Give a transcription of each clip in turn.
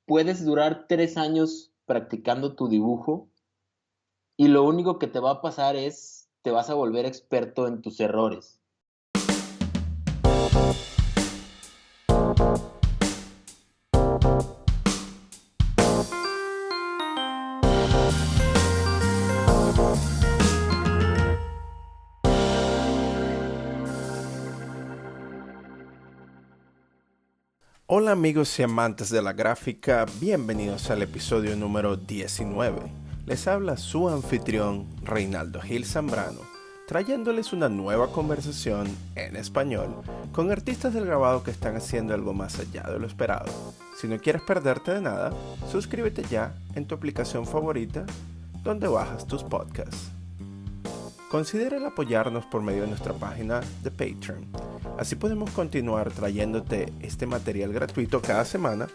puedes durar 3 años practicando tu dibujo y lo único que te va a pasar es, te vas a volver experto en tus errores. Hola amigos y amantes de la gráfica, bienvenidos al episodio número 19. Les habla su anfitrión Reinaldo Gil Zambrano, trayéndoles una nueva conversación en español con artistas del grabado que están haciendo algo más allá de lo esperado. Si no quieres perderte de nada, suscríbete ya en tu aplicación favorita donde bajas tus podcasts. Considera el apoyarnos por medio de nuestra página de Patreon. Así podemos continuar trayéndote este material gratuito cada semana.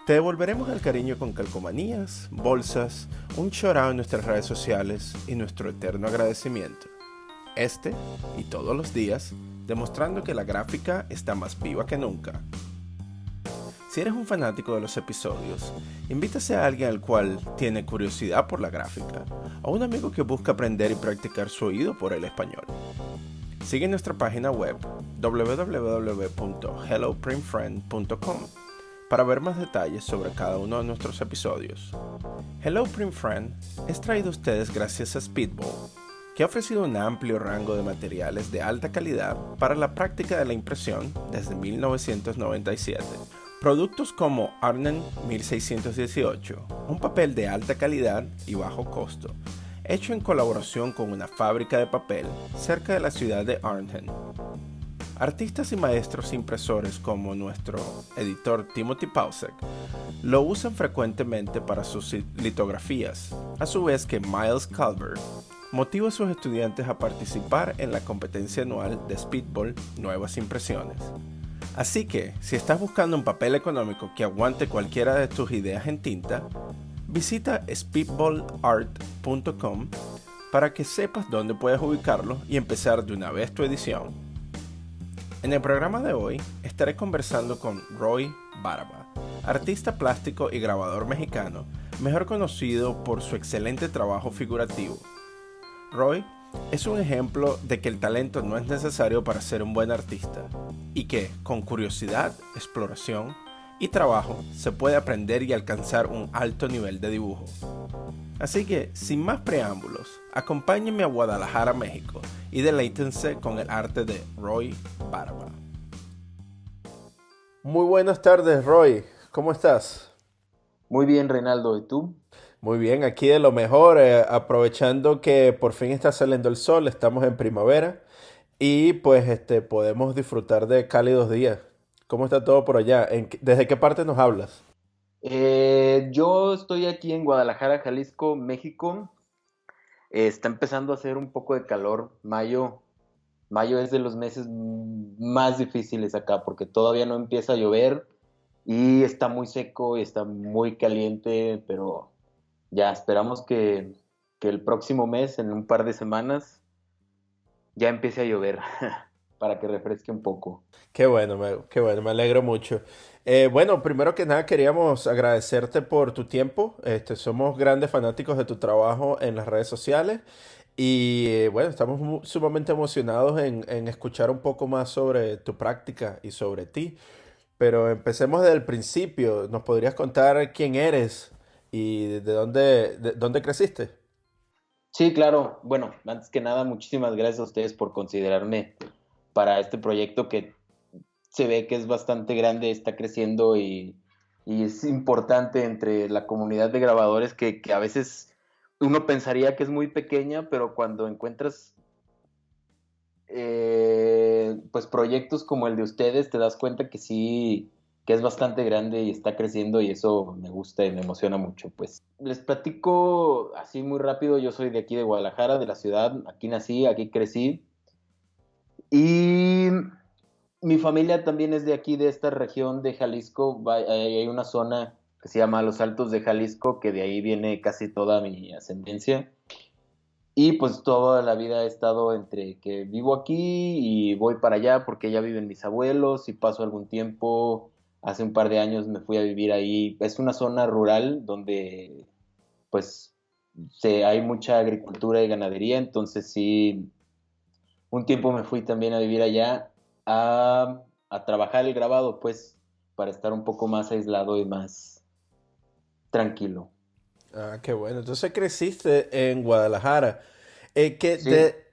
Te devolveremos el cariño con calcomanías, bolsas, un shoutout en nuestras redes sociales y nuestro eterno agradecimiento. Este y todos los días, demostrando que la gráfica está más viva que nunca. Si eres un fanático de los episodios, invítase a alguien al cual tiene curiosidad por la gráfica, o a un amigo que busca aprender y practicar su oído por el español. Sigue nuestra página web www.helloprintfriend.com para ver más detalles sobre cada uno de nuestros episodios. Hello Print Friend es traído a ustedes gracias a Speedball, que ha ofrecido un amplio rango de materiales de alta calidad para la práctica de la impresión desde 1997. Productos como Arden 1618, un papel de alta calidad y bajo costo, hecho en colaboración con una fábrica de papel cerca de la ciudad de Arnhem. Artistas y maestros impresores como nuestro editor Timothy Pausek lo usan frecuentemente para sus litografías, a su vez que Miles Calvert motiva a sus estudiantes a participar en la competencia anual de Speedball Nuevas Impresiones. Así que, si estás buscando un papel económico que aguante cualquiera de tus ideas en tinta, visita speedballart.com para que sepas dónde puedes ubicarlo y empezar de una vez tu edición. En el programa de hoy estaré conversando con Roy Barba, artista plástico y grabador mexicano, mejor conocido por su excelente trabajo figurativo. Roy es un ejemplo de que el talento no es necesario para ser un buen artista y que, con curiosidad, exploración y trabajo, se puede aprender y alcanzar un alto nivel de dibujo. Así que, sin más preámbulos, acompáñenme a Guadalajara, México y deleítense con el arte de Roy Barba. Muy buenas tardes, Roy. ¿Cómo estás? Muy bien, Reinaldo, ¿y tú? Muy bien, aquí de lo mejor, aprovechando que por fin está saliendo el sol, estamos en primavera y pues podemos disfrutar de cálidos días. ¿Cómo está todo por allá? ¿Desde qué parte nos hablas? Yo estoy aquí en Guadalajara, Jalisco, México. Está empezando a hacer un poco de calor. Mayo es de los meses más difíciles acá porque todavía no empieza a llover y está muy seco y está muy caliente, pero ya esperamos que el próximo mes, en un par de semanas, ya empiece a llover para que refresque un poco. Qué bueno, me alegro mucho. Bueno, primero que nada queríamos agradecerte por tu tiempo. Somos grandes fanáticos de tu trabajo en las redes sociales y bueno, estamos sumamente emocionados en escuchar un poco más sobre tu práctica y sobre ti. Pero empecemos desde el principio. ¿Nos podrías contar quién eres y de dónde creciste? Sí, claro. Bueno, antes que nada, muchísimas gracias a ustedes por considerarme para este proyecto que se ve que es bastante grande, está creciendo y es importante entre la comunidad de grabadores que a veces uno pensaría que es muy pequeña, pero cuando encuentras pues proyectos como el de ustedes, te das cuenta que sí, que es bastante grande y está creciendo y eso me gusta y me emociona mucho. Pues les platico así muy rápido, yo soy de aquí de Guadalajara, de la ciudad, aquí nací, aquí crecí y mi familia también es de aquí, de esta región de Jalisco. Hay una zona que se llama Los Altos de Jalisco, que de ahí viene casi toda mi ascendencia. Y pues toda la vida he estado entre que vivo aquí y voy para allá porque ya viven mis abuelos y paso algún tiempo. hace un par de años me fui a vivir ahí. Es una zona rural donde pues hay mucha agricultura y ganadería, entonces sí, un tiempo me fui también a vivir allá a trabajar el grabado, pues, para estar un poco más aislado y más tranquilo. Ah, qué bueno. Entonces creciste en Guadalajara. Sí,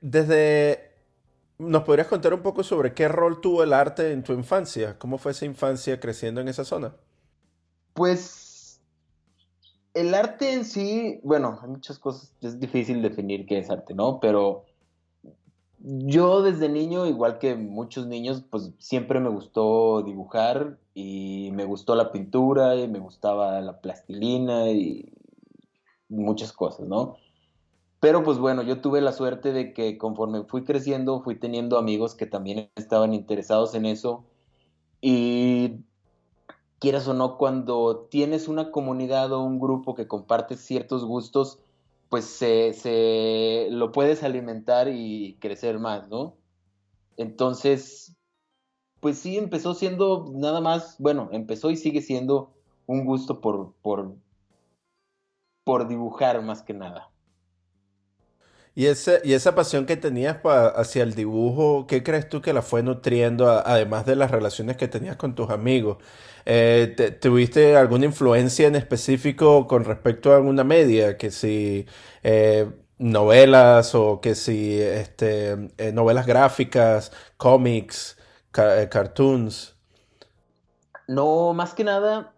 Desde... ¿Nos podrías contar un poco sobre qué rol tuvo el arte en tu infancia? ¿Cómo fue esa infancia creciendo en esa zona? pues el arte en sí, bueno, hay muchas cosas, es difícil definir qué es arte, ¿no? Pero yo desde niño, igual que muchos niños, pues siempre me gustó dibujar y me gustó la pintura y me gustaba la plastilina y muchas cosas, ¿no? Pero pues bueno, yo tuve la suerte de que conforme fui creciendo, fui teniendo amigos que también estaban interesados en eso y quieras o no, cuando tienes una comunidad o un grupo que comparte ciertos gustos, pues se lo puedes alimentar y crecer más, ¿no? Entonces, pues sí, empezó siendo nada más, bueno, empezó y sigue siendo un gusto por dibujar más que nada. Y esa pasión que tenías hacia el dibujo, ¿qué crees tú que la fue nutriendo, además de las relaciones que tenías con tus amigos? ¿Tuviste alguna influencia en específico con respecto a alguna media? Que si novelas o que si novelas gráficas, cómics, cartoons. No, más que nada,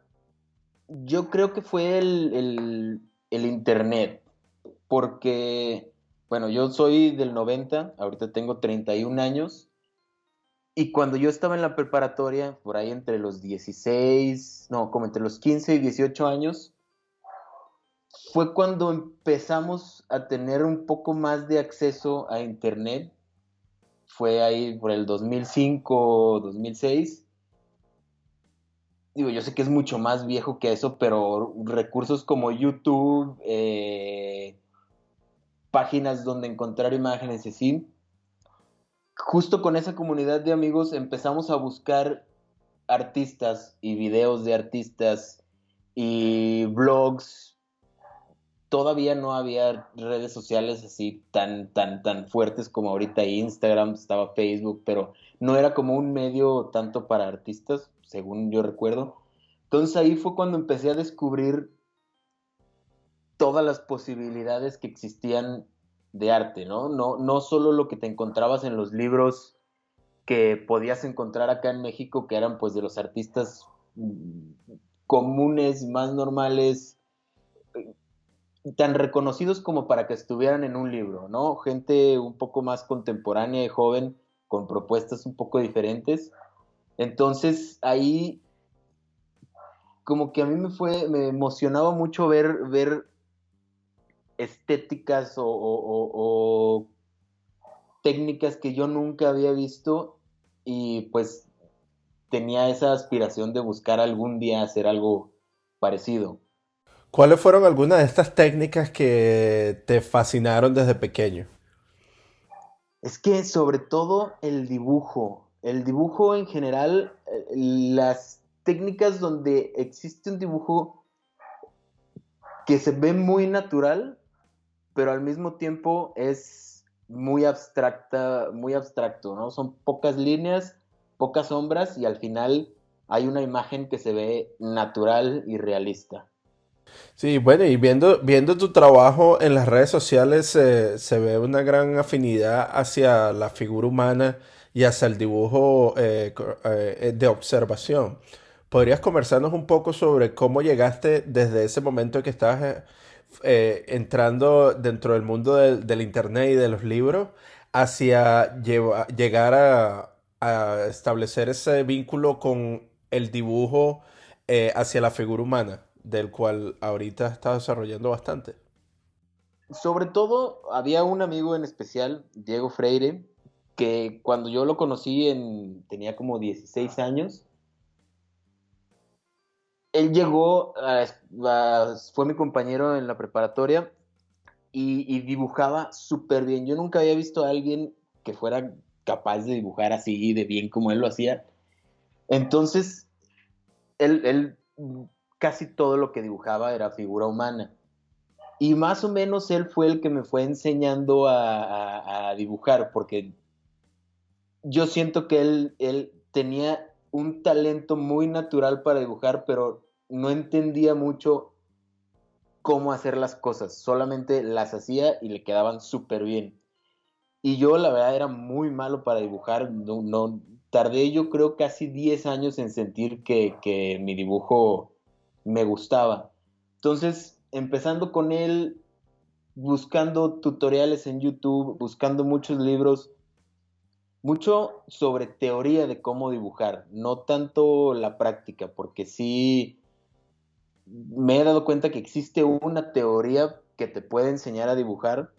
yo creo que fue el internet, porque, bueno, yo soy del 90, ahorita tengo 31 años, y cuando yo estaba en la preparatoria, por ahí entre los 16, no, como entre los 15 y 18 años, fue cuando empezamos a tener un poco más de acceso a internet. Fue ahí por el 2005, 2006. Digo, yo sé que es mucho más viejo que eso, pero recursos como YouTube, páginas donde encontrar imágenes y así, justo con esa comunidad de amigos empezamos a buscar artistas y videos de artistas y blogs. Todavía no había redes sociales así tan fuertes como ahorita Instagram, estaba Facebook, pero no era como un medio tanto para artistas, según yo recuerdo. Entonces ahí fue cuando empecé a descubrir todas las posibilidades que existían de arte, ¿no? No solo lo que te encontrabas en los libros que podías encontrar acá en México, que eran pues de los artistas comunes, más normales, tan reconocidos como para que estuvieran en un libro, ¿no? Gente un poco más contemporánea y joven, con propuestas un poco diferentes. Entonces ahí como que a mí me emocionaba mucho ver estéticas o técnicas que yo nunca había visto y pues tenía esa aspiración de buscar algún día hacer algo parecido. ¿Cuáles fueron algunas de estas técnicas que te fascinaron desde pequeño? Es que sobre todo el dibujo en general, las técnicas donde existe un dibujo que se ve muy natural, pero al mismo tiempo es muy abstracta, muy abstracto, ¿no? Son pocas líneas, pocas sombras y al final hay una imagen que se ve natural y realista. Sí, bueno, y viendo tu trabajo en las redes sociales, se ve una gran afinidad hacia la figura humana y hacia el dibujo de observación. ¿Podrías conversarnos un poco sobre cómo llegaste desde ese momento que estabas entrando dentro del mundo del internet y de los libros hacia llegar a establecer ese vínculo con el dibujo hacia la figura humana, del cual ahorita está desarrollando bastante? Sobre todo, había un amigo en especial, Diego Freire, que cuando yo lo conocí tenía como 16 años, él llegó, fue mi compañero en la preparatoria y dibujaba súper bien. Yo nunca había visto a alguien que fuera capaz de dibujar así de bien como él lo hacía. Entonces, él casi todo lo que dibujaba era figura humana. Y más o menos él fue el que me fue enseñando a dibujar, porque yo siento que él tenía un talento muy natural para dibujar, pero no entendía mucho cómo hacer las cosas, solamente las hacía y le quedaban súper bien. Y yo la verdad era muy malo para dibujar, tardé yo creo casi 10 años en sentir que mi dibujo me gustaba. Entonces, empezando con él, buscando tutoriales en YouTube, buscando muchos libros, mucho sobre teoría de cómo dibujar, no tanto la práctica, porque sí me he dado cuenta que existe una teoría que te puede enseñar a dibujar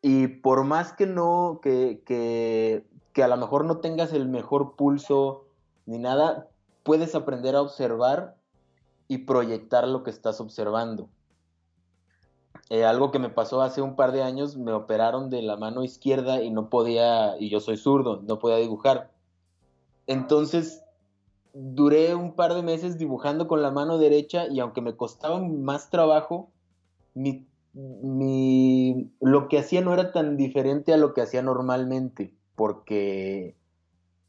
y por más que no, que a lo mejor no tengas el mejor pulso ni nada, puedes aprender a observar y proyectar lo que estás observando. Algo que me pasó hace un par de años, me operaron de la mano izquierda y no podía, y yo soy zurdo, no podía dibujar. Entonces duré un par de meses dibujando con la mano derecha y aunque me costaba más trabajo, lo que hacía no era tan diferente a lo que hacía normalmente, porque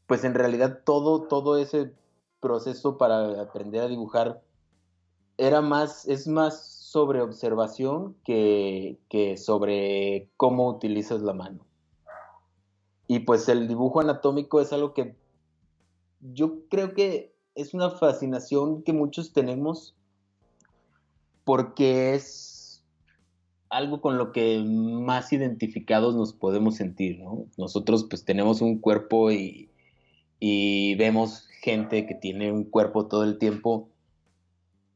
pues en realidad todo ese proceso para aprender a dibujar es más sobre observación que sobre cómo utilizas la mano. Y pues el dibujo anatómico es algo que yo creo que es una fascinación que muchos tenemos porque es algo con lo que más identificados nos podemos sentir, ¿no? Nosotros pues tenemos un cuerpo y vemos gente que tiene un cuerpo todo el tiempo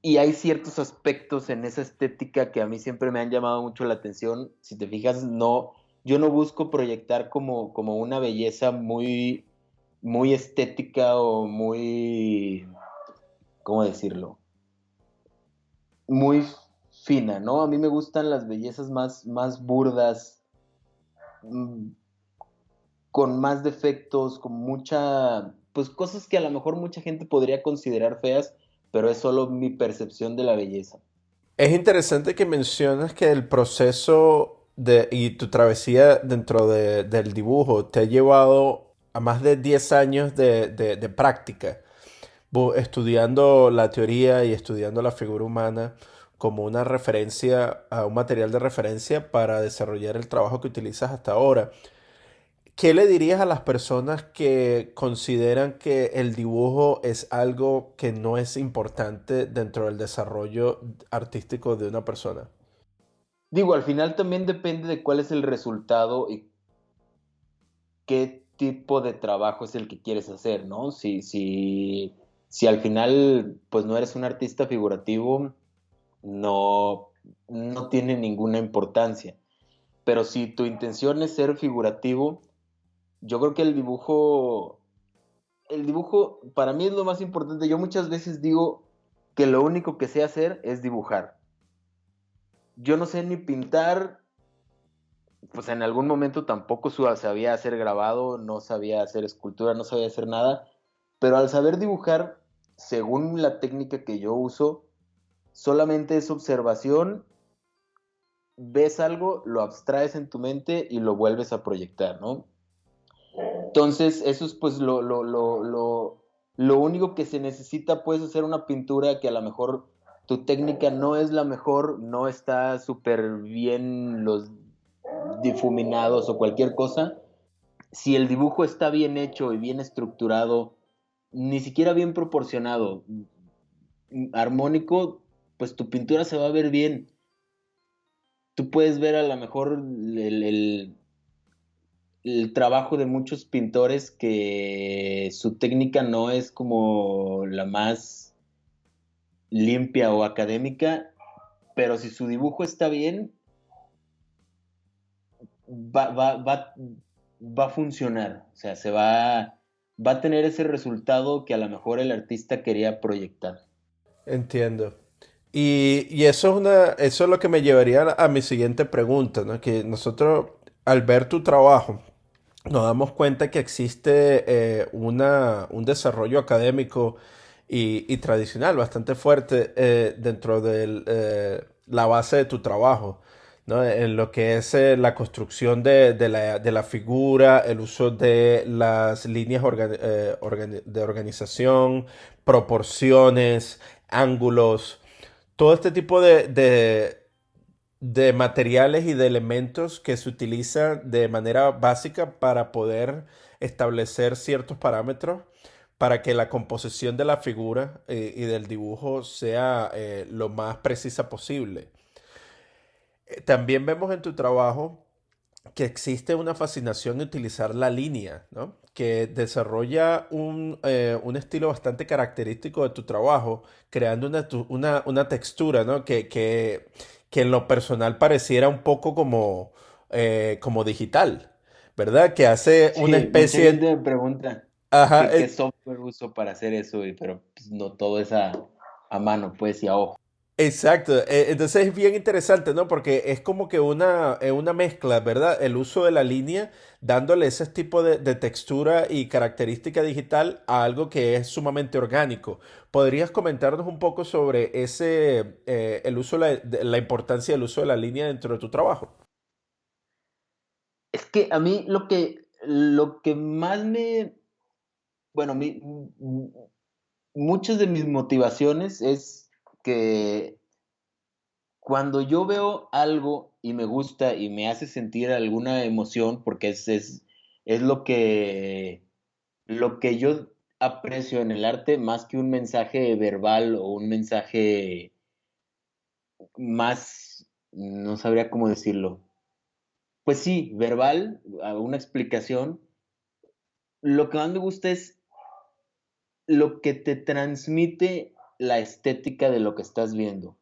y hay ciertos aspectos en esa estética que a mí siempre me han llamado mucho la atención. Si te fijas, yo no busco proyectar como una belleza muy estética o muy, ¿cómo decirlo? Muy fina, ¿no? A mí me gustan las bellezas más burdas, mm, con más defectos, con pues cosas que a lo mejor mucha gente podría considerar feas, pero es solo mi percepción de la belleza. Es interesante que mencionas que el proceso y tu travesía dentro del dibujo te ha llevado a más de 10 años de práctica, estudiando la teoría y estudiando la figura humana como una referencia, a un material de referencia para desarrollar el trabajo que utilizas hasta ahora. ¿Qué le dirías a las personas que consideran que el dibujo es algo que no es importante dentro del desarrollo artístico de una persona? Digo, al final también depende de cuál es el resultado y qué tipo de trabajo es el que quieres hacer, ¿no? Si al final pues no eres un artista figurativo, no, no tiene ninguna importancia. Pero si tu intención es ser figurativo, yo creo que el dibujo para mí es lo más importante. Yo muchas veces digo que lo único que sé hacer es dibujar. Yo no sé ni pintar, pues en algún momento tampoco sabía hacer grabado, no sabía hacer escultura, no sabía hacer nada, pero al saber dibujar, según la técnica que yo uso, solamente es observación, ves algo, lo abstraes en tu mente y lo vuelves a proyectar, ¿no? Entonces, eso es pues lo único que se necesita. Puedes hacer una pintura que a lo mejor tu técnica no es la mejor, no está súper bien los difuminados o cualquier cosa. Si el dibujo está bien hecho y bien estructurado, ni siquiera bien proporcionado, armónico, pues tu pintura se va a ver bien. Tú puedes ver a lo mejor el trabajo de muchos pintores que su técnica no es como la más limpia o académica, pero si su dibujo está bien, va, va, va, va a funcionar, o sea, va a tener ese resultado que a lo mejor el artista quería proyectar. Entiendo. Y eso eso es lo que me llevaría a mi siguiente pregunta, ¿no? Que nosotros, al ver tu trabajo, nos damos cuenta que existe un desarrollo académico y tradicional, bastante fuerte dentro de la base de tu trabajo, ¿no? En lo que es la construcción de la figura, el uso de las líneas de organización, proporciones, ángulos, todo este tipo de materiales y de elementos que se utilizan de manera básica para poder establecer ciertos parámetros para que la composición de la figura y del dibujo sea lo más precisa posible. También vemos en tu trabajo que existe una fascinación de utilizar la línea, ¿no? Que desarrolla un estilo bastante característico de tu trabajo, creando una textura, ¿no? Que en lo personal pareciera un poco como, como digital, ¿verdad? Que hace una Sí, mucha especie... gente me pregunta Ajá, que qué software uso para hacer eso, pero pues, no todo es a mano, pues, y a ojo. exacto. Entonces es bien interesante, ¿no? Porque es como que una mezcla, ¿verdad? El uso de la línea, dándole ese tipo de textura y característica digital a algo que es sumamente orgánico. ¿Podrías comentarnos un poco sobre el uso, la importancia del uso de la línea dentro de tu trabajo? Es que a mí lo que más bueno, muchas de mis motivaciones es que cuando yo veo algo y me gusta y me hace sentir alguna emoción, porque es lo que yo aprecio en el arte, más que un mensaje verbal o un mensaje más, no sabría cómo decirlo. Pues sí, verbal, una explicación. Lo que más me gusta es lo que te transmite la estética de lo que estás viendo.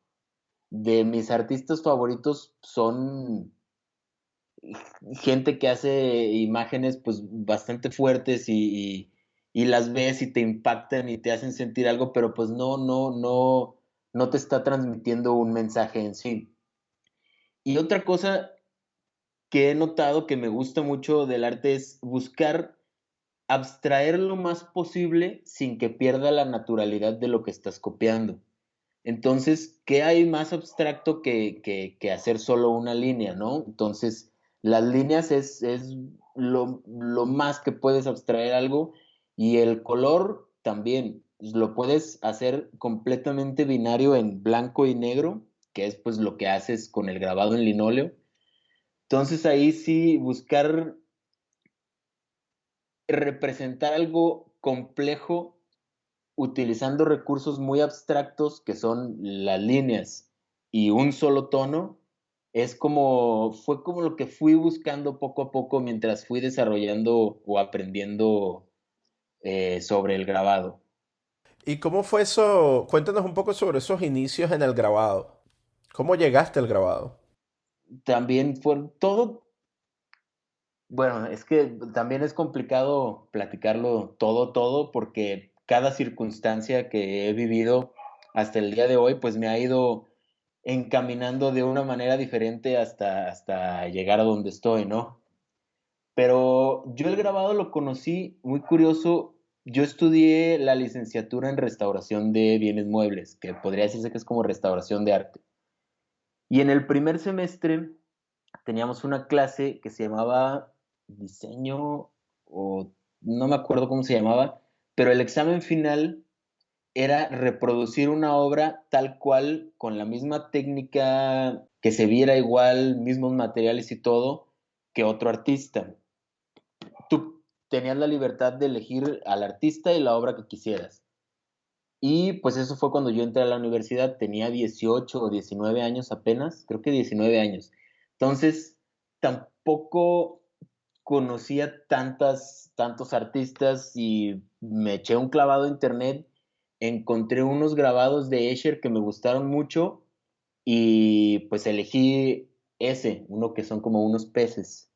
De mis artistas favoritos son gente que hace imágenes pues bastante fuertes y las ves y te impactan y te hacen sentir algo, pero pues no te está transmitiendo un mensaje en sí. Y otra cosa que he notado que me gusta mucho del arte es buscar abstraer lo más posible sin que pierda la naturalidad de lo que estás copiando. Entonces, ¿qué hay más abstracto que hacer solo una línea, ¿no? Entonces, las líneas es lo más que puedes abstraer algo y el color también. Lo puedes hacer completamente binario en blanco y negro, que es pues lo que haces con el grabado en linóleo. Entonces ahí sí buscar representar algo complejo utilizando recursos muy abstractos que son las líneas y un solo tono, fue como lo que fui buscando poco a poco mientras fui desarrollando o aprendiendo sobre el grabado. ¿Y cómo fue eso? Cuéntanos un poco sobre esos inicios en el grabado. ¿Cómo llegaste al grabado? También fue todo, bueno, es que también es complicado platicarlo todo, porque cada circunstancia que he vivido hasta el día de hoy, pues me ha ido encaminando de una manera diferente hasta llegar a donde estoy, ¿no? Pero yo el grabado lo conocí muy curioso. Yo estudié la licenciatura en restauración de bienes muebles, que podría decirse que es como restauración de arte. Y en el primer semestre teníamos una clase que se llamaba diseño o no me acuerdo cómo se llamaba, pero el examen final era reproducir una obra tal cual, con la misma técnica, que se viera igual, mismos materiales y todo, que otro artista. Tú tenías la libertad de elegir al artista y la obra que quisieras. Y pues eso fue cuando yo entré a la universidad, tenía 18 o 19 años apenas, creo que 19 años. Entonces, tampoco conocía tantos artistas y me eché un clavado a internet, encontré unos grabados de Escher que me gustaron mucho y pues elegí ese, uno que son como unos peces.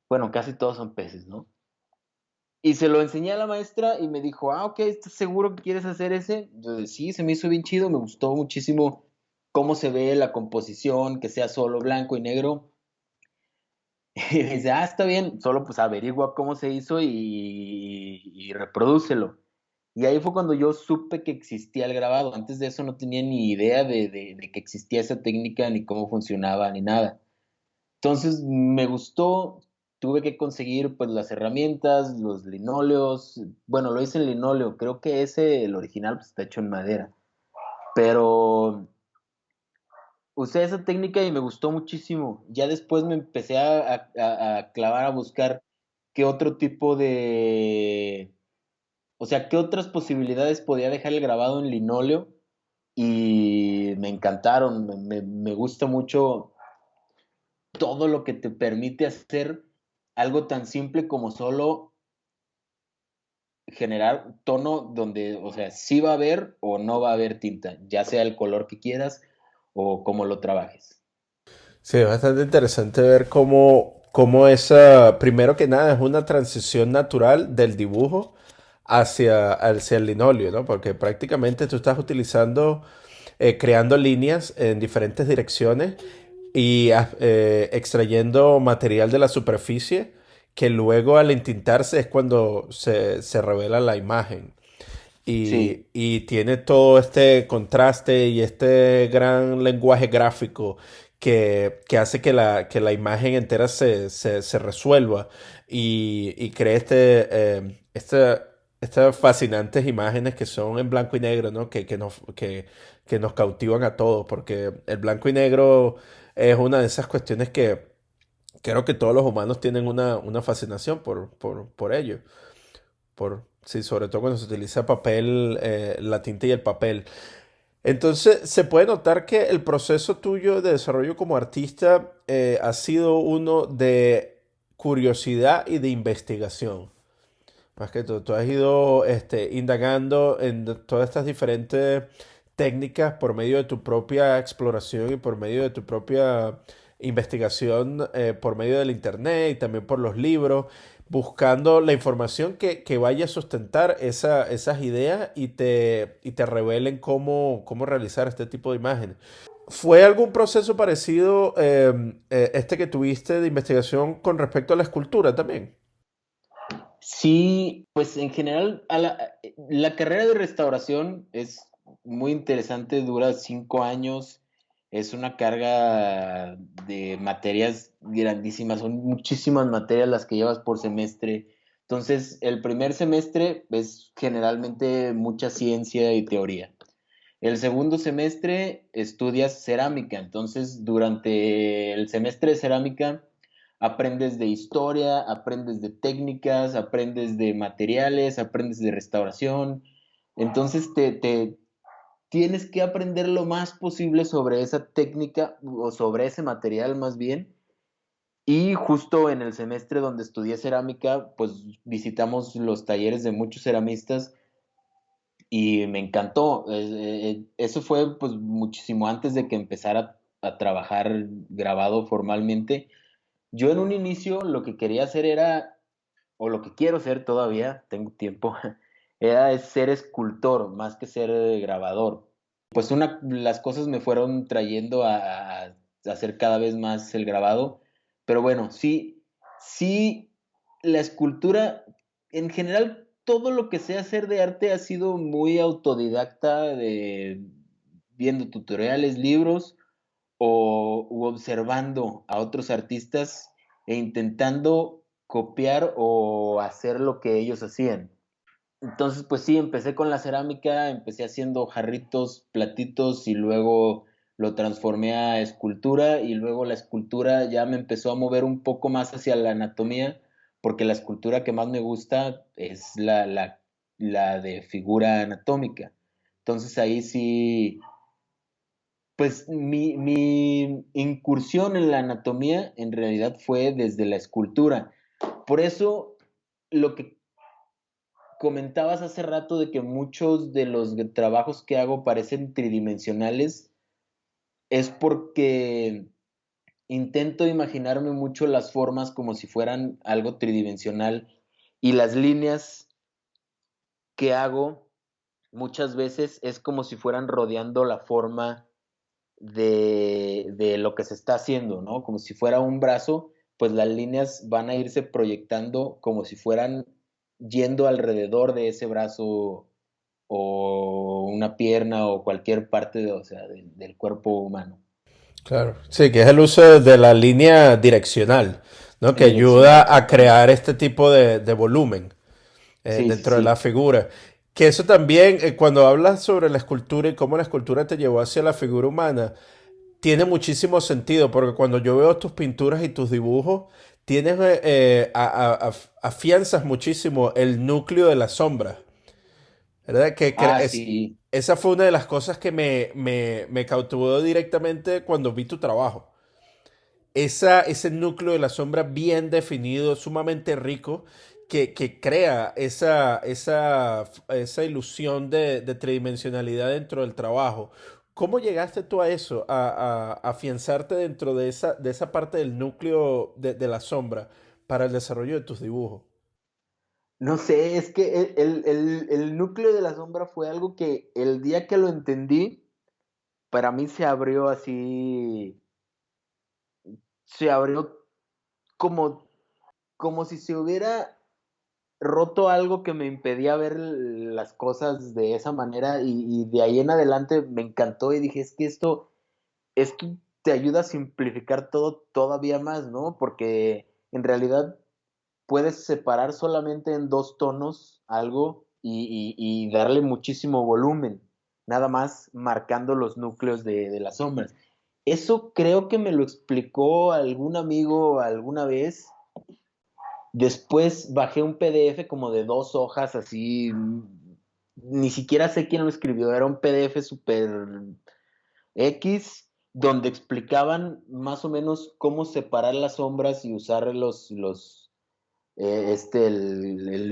Bueno, casi todos son peces, ¿no? Y se lo enseñé a la maestra y me dijo, ah, ok, ¿estás seguro que quieres hacer ese? Yo dije, sí, se me hizo bien chido, me gustó muchísimo cómo se ve la composición, que sea solo blanco y negro. Y me dice, ah, está bien, solo pues averigua cómo se hizo y reprodúcelo. Y ahí fue cuando yo supe que existía el grabado. Antes de eso no tenía ni idea de que existía esa técnica, ni cómo funcionaba, ni nada. Entonces me gustó, tuve que conseguir pues las herramientas, los linóleos. Bueno, lo hice en linóleo, creo que ese, el original, pues está hecho en madera. Pero usé esa técnica y me gustó muchísimo. Ya después me empecé a clavar, a buscar qué otro tipo de... O sea, qué otras posibilidades podía dejar el grabado en linóleo y me encantaron. Me gusta mucho todo lo que te permite hacer algo tan simple como solo generar tono donde, o sea, sí va a haber o no va a haber tinta, ya sea el color que quieras o cómo lo trabajes. Sí, es bastante interesante ver cómo esa, primero que nada, es una transición natural del dibujo hacia el linóleo, ¿no? Porque prácticamente tú estás utilizando, creando líneas en diferentes direcciones y extrayendo material de la superficie que luego al entintarse es cuando se revela la imagen. Sí, Y tiene todo este contraste y este gran lenguaje gráfico que hace que la imagen entera se resuelva y cree estas fascinantes imágenes que son en blanco y negro, ¿no? Que nos cautivan a todos, porque el blanco y negro es una de esas cuestiones que creo que todos los humanos tienen una fascinación por ello. Sí, sobre todo cuando se utiliza papel, la tinta y el papel. Entonces, se puede notar que el proceso tuyo de desarrollo como artista ha sido uno de curiosidad y de investigación. Más que tú has ido indagando en todas estas diferentes técnicas por medio de tu propia exploración y por medio de tu propia investigación, por medio del internet y también por los libros, buscando la información que vaya a sustentar esas ideas y te revelen cómo realizar este tipo de imágenes. ¿Fue algún proceso parecido este que tuviste de investigación con respecto a la escultura también? sí, pues en general la carrera de restauración es muy interesante, dura 5 años, es una carga de materias grandísimas, son muchísimas materias las que llevas por semestre. Entonces, el primer semestre es generalmente mucha ciencia y teoría. El segundo semestre estudias cerámica, entonces durante el semestre de cerámica aprendes de historia, aprendes de técnicas, aprendes de materiales, aprendes de restauración. Entonces te tienes que aprender lo más posible sobre esa técnica o sobre ese material más bien. Y justo en el semestre donde estudié cerámica, pues visitamos los talleres de muchos ceramistas y me encantó. Eso fue pues muchísimo antes de que empezara a trabajar grabado formalmente. Yo en un inicio lo que quería hacer era, o lo que quiero ser todavía, tengo tiempo, era ser escultor más que ser grabador. Pues las cosas me fueron trayendo a hacer cada vez más el grabado, pero bueno, sí, sí, la escultura, en general, todo lo que sé hacer de arte ha sido muy autodidacta, viendo tutoriales, libros u observando a otros artistas e intentando copiar o hacer lo que ellos hacían. Entonces, pues sí, empecé con la cerámica, empecé haciendo jarritos, platitos y luego lo transformé a escultura y luego la escultura ya me empezó a mover un poco más hacia la anatomía, porque la escultura que más me gusta es la de figura anatómica. Entonces ahí sí, pues mi incursión en la anatomía en realidad fue desde la escultura. Por eso lo que comentabas hace rato de que muchos de los trabajos que hago parecen tridimensionales, es porque intento imaginarme mucho las formas como si fueran algo tridimensional y las líneas que hago muchas veces es como si fueran rodeando la forma de lo que se está haciendo, ¿no? Como si fuera un brazo, pues las líneas van a irse proyectando como si fueran yendo alrededor de ese brazo o una pierna o cualquier parte o sea, del cuerpo humano. Claro, sí, que es el uso de la línea direccional, ¿no? Que Direccional, ayuda a exactamente. crear este tipo de volumen Sí, sí, dentro de la sí. figura. Que eso también, cuando hablas sobre la escultura y cómo la escultura te llevó hacia la figura humana, tiene muchísimo sentido, porque cuando yo veo tus pinturas y tus dibujos, tienes, afianzas muchísimo el núcleo de la sombra. ¿Verdad? Ah, sí. Esa fue una de las cosas que me cautivó directamente cuando vi tu trabajo. Ese núcleo de la sombra bien definido, sumamente rico, que crea esa ilusión de tridimensionalidad dentro del trabajo. ¿Cómo llegaste tú a eso, a afianzarte dentro de esa parte del núcleo de la sombra para el desarrollo de tus dibujos? No sé, es que el núcleo de la sombra fue algo que el día que lo entendí, para mí se abrió como, como si se hubiera roto algo que me impedía ver las cosas de esa manera y de ahí en adelante me encantó y dije, es que esto te ayuda a simplificar todo todavía más, ¿no? Porque en realidad puedes separar solamente en dos tonos algo y darle muchísimo volumen, nada más marcando los núcleos de las sombras. Eso creo que me lo explicó algún amigo alguna vez. Después bajé un PDF como de 2 hojas, así, ni siquiera sé quién lo escribió, era un PDF super X, donde explicaban más o menos cómo separar las sombras y usar el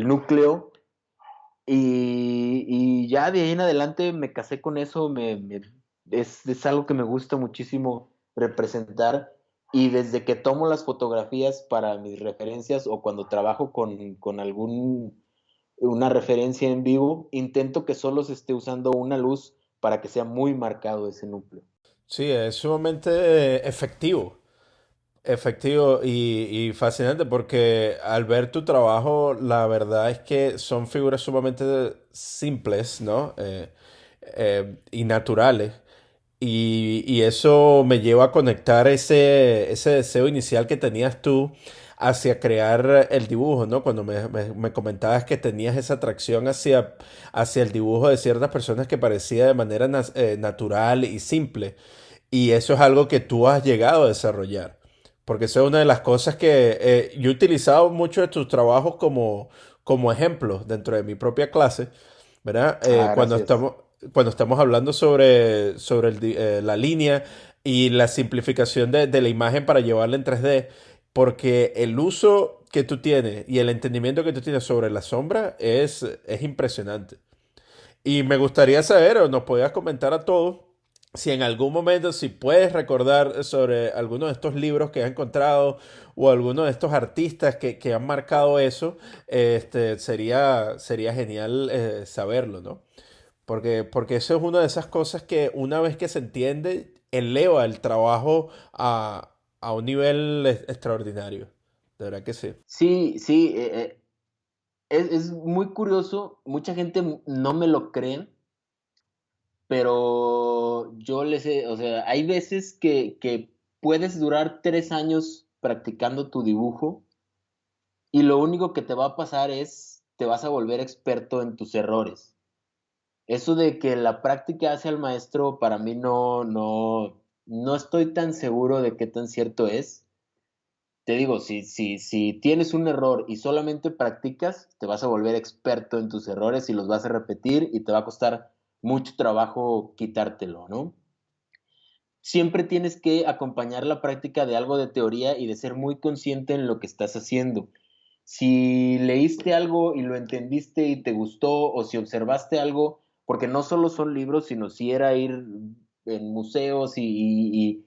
núcleo. Y ya de ahí en adelante me casé con eso, es algo que me gusta muchísimo representar. Y desde que tomo las fotografías para mis referencias o cuando trabajo con una referencia en vivo, intento que solo se esté usando una luz para que sea muy marcado ese núcleo. Sí, es sumamente efectivo. Efectivo y fascinante porque al ver tu trabajo, la verdad es que son figuras sumamente simples, ¿no? Y naturales. Y eso me lleva a conectar ese deseo inicial que tenías tú hacia crear el dibujo, ¿no? Cuando me comentabas que tenías esa atracción hacia el dibujo de ciertas personas que parecía de manera natural y simple. Y eso es algo que tú has llegado a desarrollar. Porque eso es una de las cosas que yo he utilizado mucho de tus trabajos como ejemplos dentro de mi propia clase, ¿verdad? Ah, gracias. Cuando estamos hablando sobre la línea y la simplificación de la imagen para llevarla en 3D, porque el uso que tú tienes y el entendimiento que tú tienes sobre la sombra es impresionante. Y me gustaría saber, o nos podías comentar a todos, si en algún momento, si puedes recordar sobre alguno de estos libros que has encontrado o alguno de estos artistas que han marcado eso, sería genial saberlo, ¿no? Porque eso es una de esas cosas que una vez que se entiende, eleva el trabajo a un nivel extraordinario. De verdad que sí. Sí, sí, es muy curioso, mucha gente no me lo cree, pero yo les sé, o sea, hay veces que puedes durar 3 años practicando tu dibujo y lo único que te va a pasar es, te vas a volver experto en tus errores. Eso de que la práctica hace al maestro, para mí no estoy tan seguro de qué tan cierto es. Te digo, si tienes un error y solamente practicas, te vas a volver experto en tus errores y los vas a repetir y te va a costar mucho trabajo quitártelo, ¿no? Siempre tienes que acompañar la práctica de algo de teoría y de ser muy consciente en lo que estás haciendo. Si leíste algo y lo entendiste y te gustó, o si observaste algo, porque no solo son libros, sino si era ir en museos y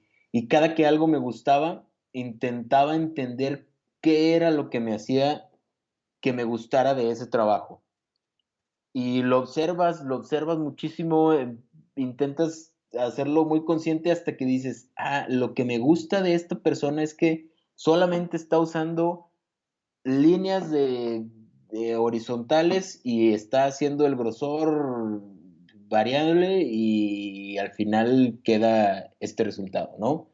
cada que algo me gustaba, intentaba entender qué era lo que me hacía que me gustara de ese trabajo. Y lo observas muchísimo, intentas hacerlo muy consciente hasta que dices, ah, lo que me gusta de esta persona es que solamente está usando líneas horizontales y está haciendo el grosor variable y al final queda este resultado, ¿no?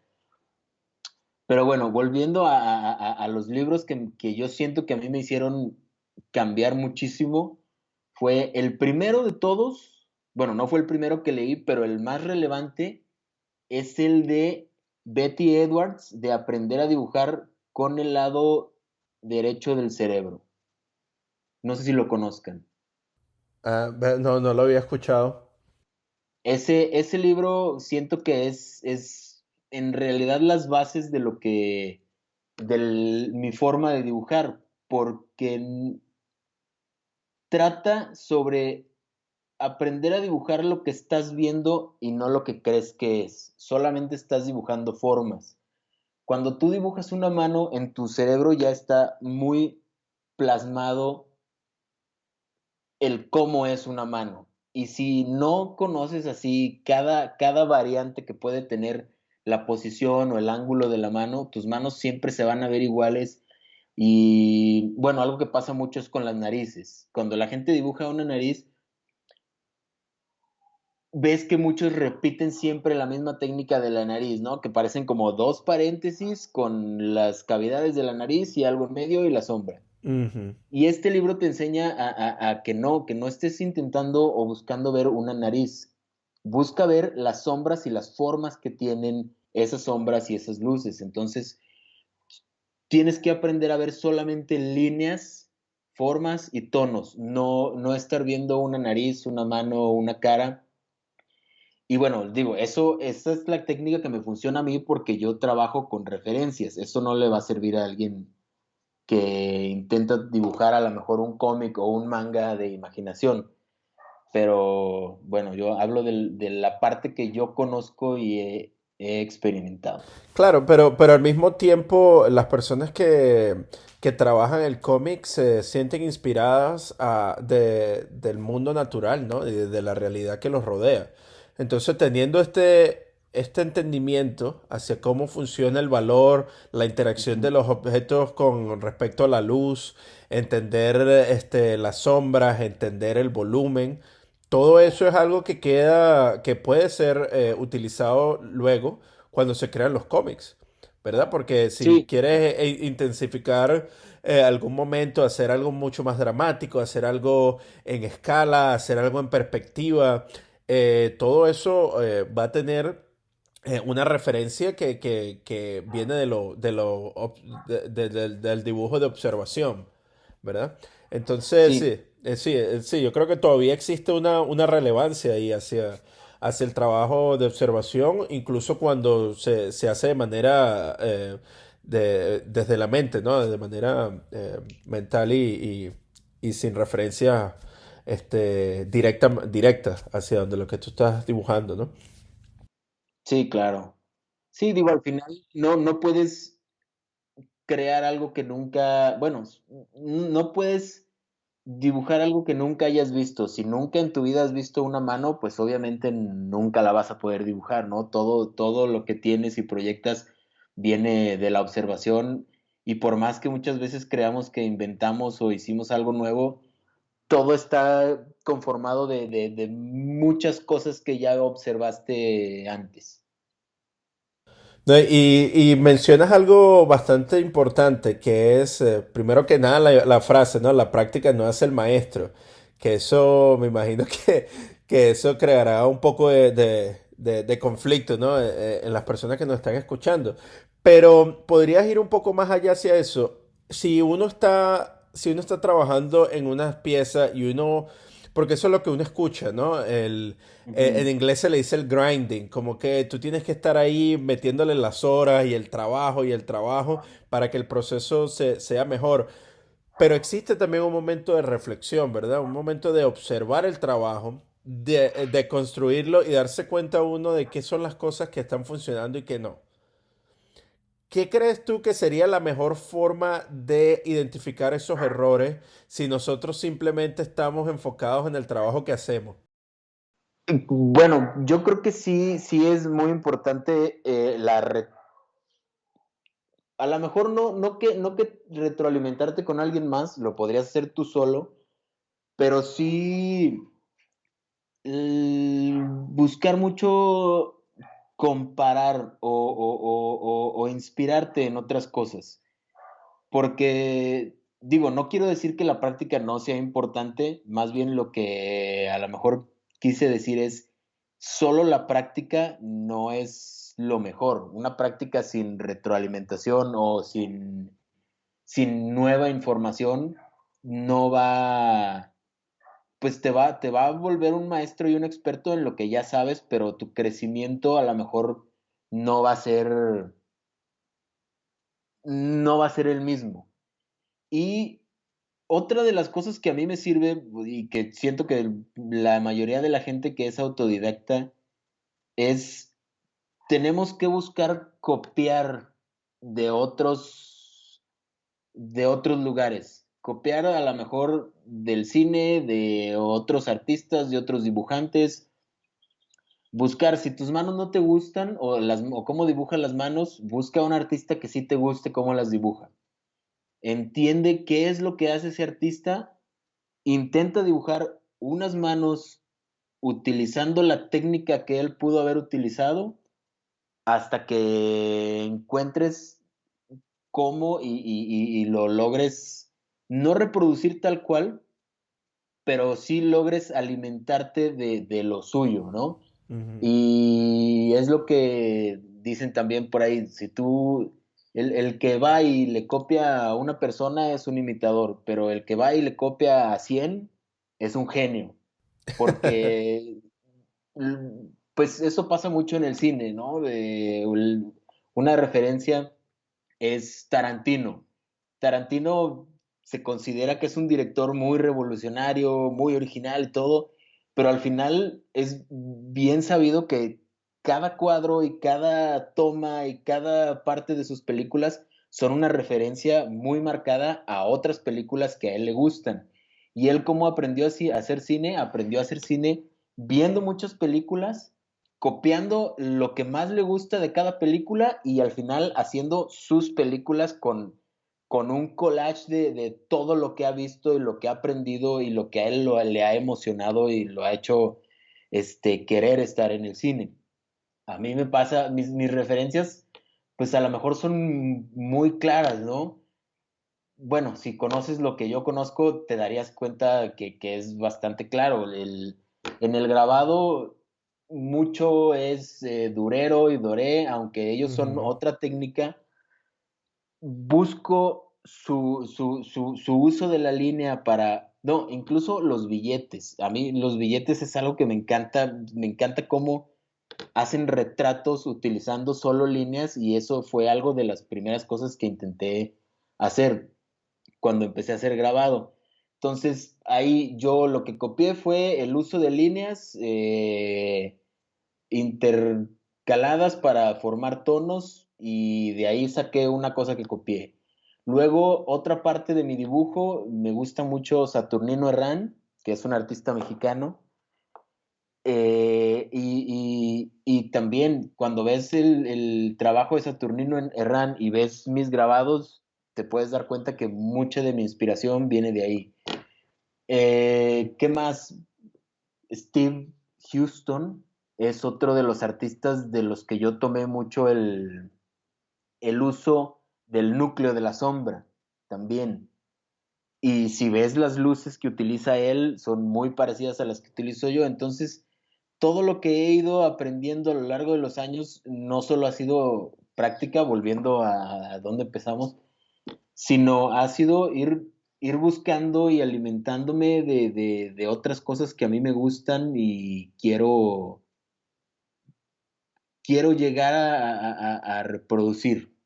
Pero bueno, volviendo a los libros que yo siento que a mí me hicieron cambiar muchísimo, fue el primero de todos, bueno, no fue el primero que leí, pero el más relevante es el de Betty Edwards, de aprender a dibujar con el lado derecho del cerebro. No sé si lo conozcan. No, no lo había escuchado. Ese libro siento que es en realidad las bases de lo que, de mi forma de dibujar, porque trata sobre aprender a dibujar lo que estás viendo y no lo que crees que es. Solamente estás dibujando formas. Cuando tú dibujas una mano, en tu cerebro ya está muy plasmado el cómo es una mano. Y si no conoces así cada variante que puede tener la posición o el ángulo de la mano, tus manos siempre se van a ver iguales. Y bueno, algo que pasa mucho es con las narices. Cuando la gente dibuja una nariz, ves que muchos repiten siempre la misma técnica de la nariz, ¿no? Que parecen como dos paréntesis con las cavidades de la nariz y algo en medio y la sombra. Ujú. Y este libro te enseña a que no estés intentando o buscando ver una nariz. Busca ver las sombras y las formas que tienen esas sombras y esas luces. Entonces, tienes que aprender a ver solamente líneas, formas y tonos. No estar viendo una nariz, una mano o una cara. Y bueno, digo, esa es la técnica que me funciona a mí porque yo trabajo con referencias. Eso no le va a servir a alguien que intenta dibujar a lo mejor un cómic o un manga de imaginación. Pero bueno, yo hablo de la parte que yo conozco y he experimentado. Claro, pero al mismo tiempo las personas que trabajan el cómic se sienten inspiradas del mundo natural, ¿no? De la realidad que los rodea. Entonces, teniendo este entendimiento hacia cómo funciona el valor, la interacción de Ujú. los objetos con respecto a la luz, entender las sombras, entender el volumen, todo eso es algo que queda, que puede ser utilizado luego cuando se crean los cómics, ¿verdad? Porque si Sí, quieres intensificar algún momento, hacer algo mucho más dramático, hacer algo en escala, hacer algo en perspectiva, todo eso va a tener una referencia que viene del dibujo de observación, ¿verdad? Entonces, sí, sí, yo creo que todavía existe una relevancia ahí hacia el trabajo de observación, incluso cuando se hace de manera, desde la mente, ¿no? De manera mental y sin referencia directa hacia donde lo que tú estás dibujando, ¿no? sí, claro. Sí, digo, al final no puedes crear algo que nunca, bueno, no puedes dibujar algo que nunca hayas visto. Si nunca en tu vida has visto una mano, pues obviamente nunca la vas a poder dibujar, ¿no? Todo lo que tienes y proyectas viene de la observación y por más que muchas veces creamos que inventamos o hicimos algo nuevo, todo está conformado de muchas cosas que ya observaste antes. No, y mencionas algo bastante importante, que es, primero que nada, la frase, ¿no? La práctica no hace el maestro. Que eso, me imagino que eso creará un poco de conflicto, ¿no? En las personas que nos están escuchando. Pero podrías ir un poco más allá hacia eso. Si uno está trabajando en una pieza y uno, porque eso es lo que uno escucha, ¿no? En Ujú. inglés se le dice el grinding, como que tú tienes que estar ahí metiéndole las horas y el trabajo para que el proceso sea mejor. Pero existe también un momento de reflexión, ¿verdad? Un momento de observar el trabajo, de construirlo y darse cuenta uno de qué son las cosas que están funcionando y qué no. ¿Qué crees tú que sería la mejor forma de identificar esos errores si nosotros simplemente estamos enfocados en el trabajo que hacemos? Bueno, yo creo que sí es muy importante a lo mejor no que retroalimentarte con alguien más, lo podrías hacer tú solo, pero sí buscar mucho comparar o inspirarte en otras cosas. Porque, digo, no quiero decir que la práctica no sea importante, más bien lo que a lo mejor quise decir es, solo la práctica no es lo mejor. Una práctica sin retroalimentación o sin nueva información no va, pues te va a volver un maestro y un experto en lo que ya sabes, pero tu crecimiento a lo mejor no va a ser, no va a ser el mismo. Y otra de las cosas que a mí me sirve y que siento que la mayoría de la gente que es autodidacta es, tenemos que buscar copiar de otros lugares. Copiar a lo mejor del cine, de otros artistas, de otros dibujantes. Buscar, si tus manos no te gustan o cómo dibujan las manos, busca a un artista que sí te guste cómo las dibuja. Entiende qué es lo que hace ese artista. Intenta dibujar unas manos utilizando la técnica que él pudo haber utilizado hasta que encuentres cómo y lo logres no reproducir tal cual, pero sí logres alimentarte de lo suyo, ¿no? Ujú. Y es lo que dicen también por ahí, si tú, el que va y le copia a una persona es un imitador, pero el que va y le copia a 100 es un genio, porque pues eso pasa mucho en el cine, ¿no? Una referencia es Tarantino. Tarantino se considera que es un director muy revolucionario, muy original y todo, pero al final es bien sabido que cada cuadro y cada toma y cada parte de sus películas son una referencia muy marcada a otras películas que a él le gustan. Y él cómo aprendió a hacer cine viendo muchas películas, copiando lo que más le gusta de cada película y al final haciendo sus películas con un collage de todo lo que ha visto y lo que ha aprendido y lo que a él le ha emocionado y lo ha hecho querer estar en el cine. A mí me pasa, mis referencias, pues a lo mejor son muy claras, ¿no? Bueno, si conoces lo que yo conozco, te darías cuenta que es bastante claro. En el grabado, mucho es Durero y Doré, aunque ellos son Ujú. otra técnica. Busco su uso de la línea para, no, incluso los billetes. A mí los billetes es algo que me encanta cómo hacen retratos utilizando solo líneas y eso fue algo de las primeras cosas que intenté hacer cuando empecé a hacer grabado. Entonces, ahí yo lo que copié fue el uso de líneas intercaladas para formar tonos y de ahí saqué una cosa que copié. Luego, otra parte de mi dibujo, me gusta mucho Saturnino Herrán, que es un artista mexicano. Y también cuando ves el trabajo de Saturnino Herrán y ves mis grabados, te puedes dar cuenta que mucha de mi inspiración viene de ahí. ¿Qué más? Steve Houston es otro de los artistas de los que yo tomé mucho el uso del núcleo de la sombra también. Y si ves las luces que utiliza él, son muy parecidas a las que utilizo yo. Entonces, todo lo que he ido aprendiendo a lo largo de los años no solo ha sido práctica, volviendo a donde empezamos, sino ha sido ir buscando y alimentándome de otras cosas que a mí me gustan y quiero llegar a reproducir.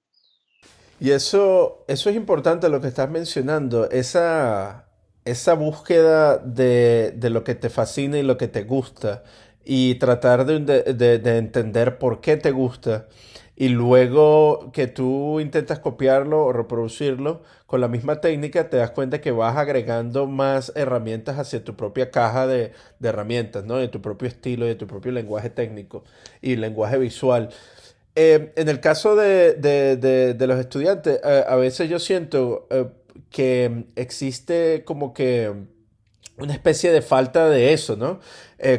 Y eso es importante lo que estás mencionando, esa búsqueda de lo que te fascina y lo que te gusta, y tratar de entender por qué te gusta, y luego que tú intentas copiarlo o reproducirlo con la misma técnica, te das cuenta que vas agregando más herramientas hacia tu propia caja de herramientas, ¿no? De tu propio estilo, de tu propio lenguaje técnico y lenguaje visual. En el caso de los estudiantes, a veces yo siento que existe como que una especie de falta de eso, ¿no?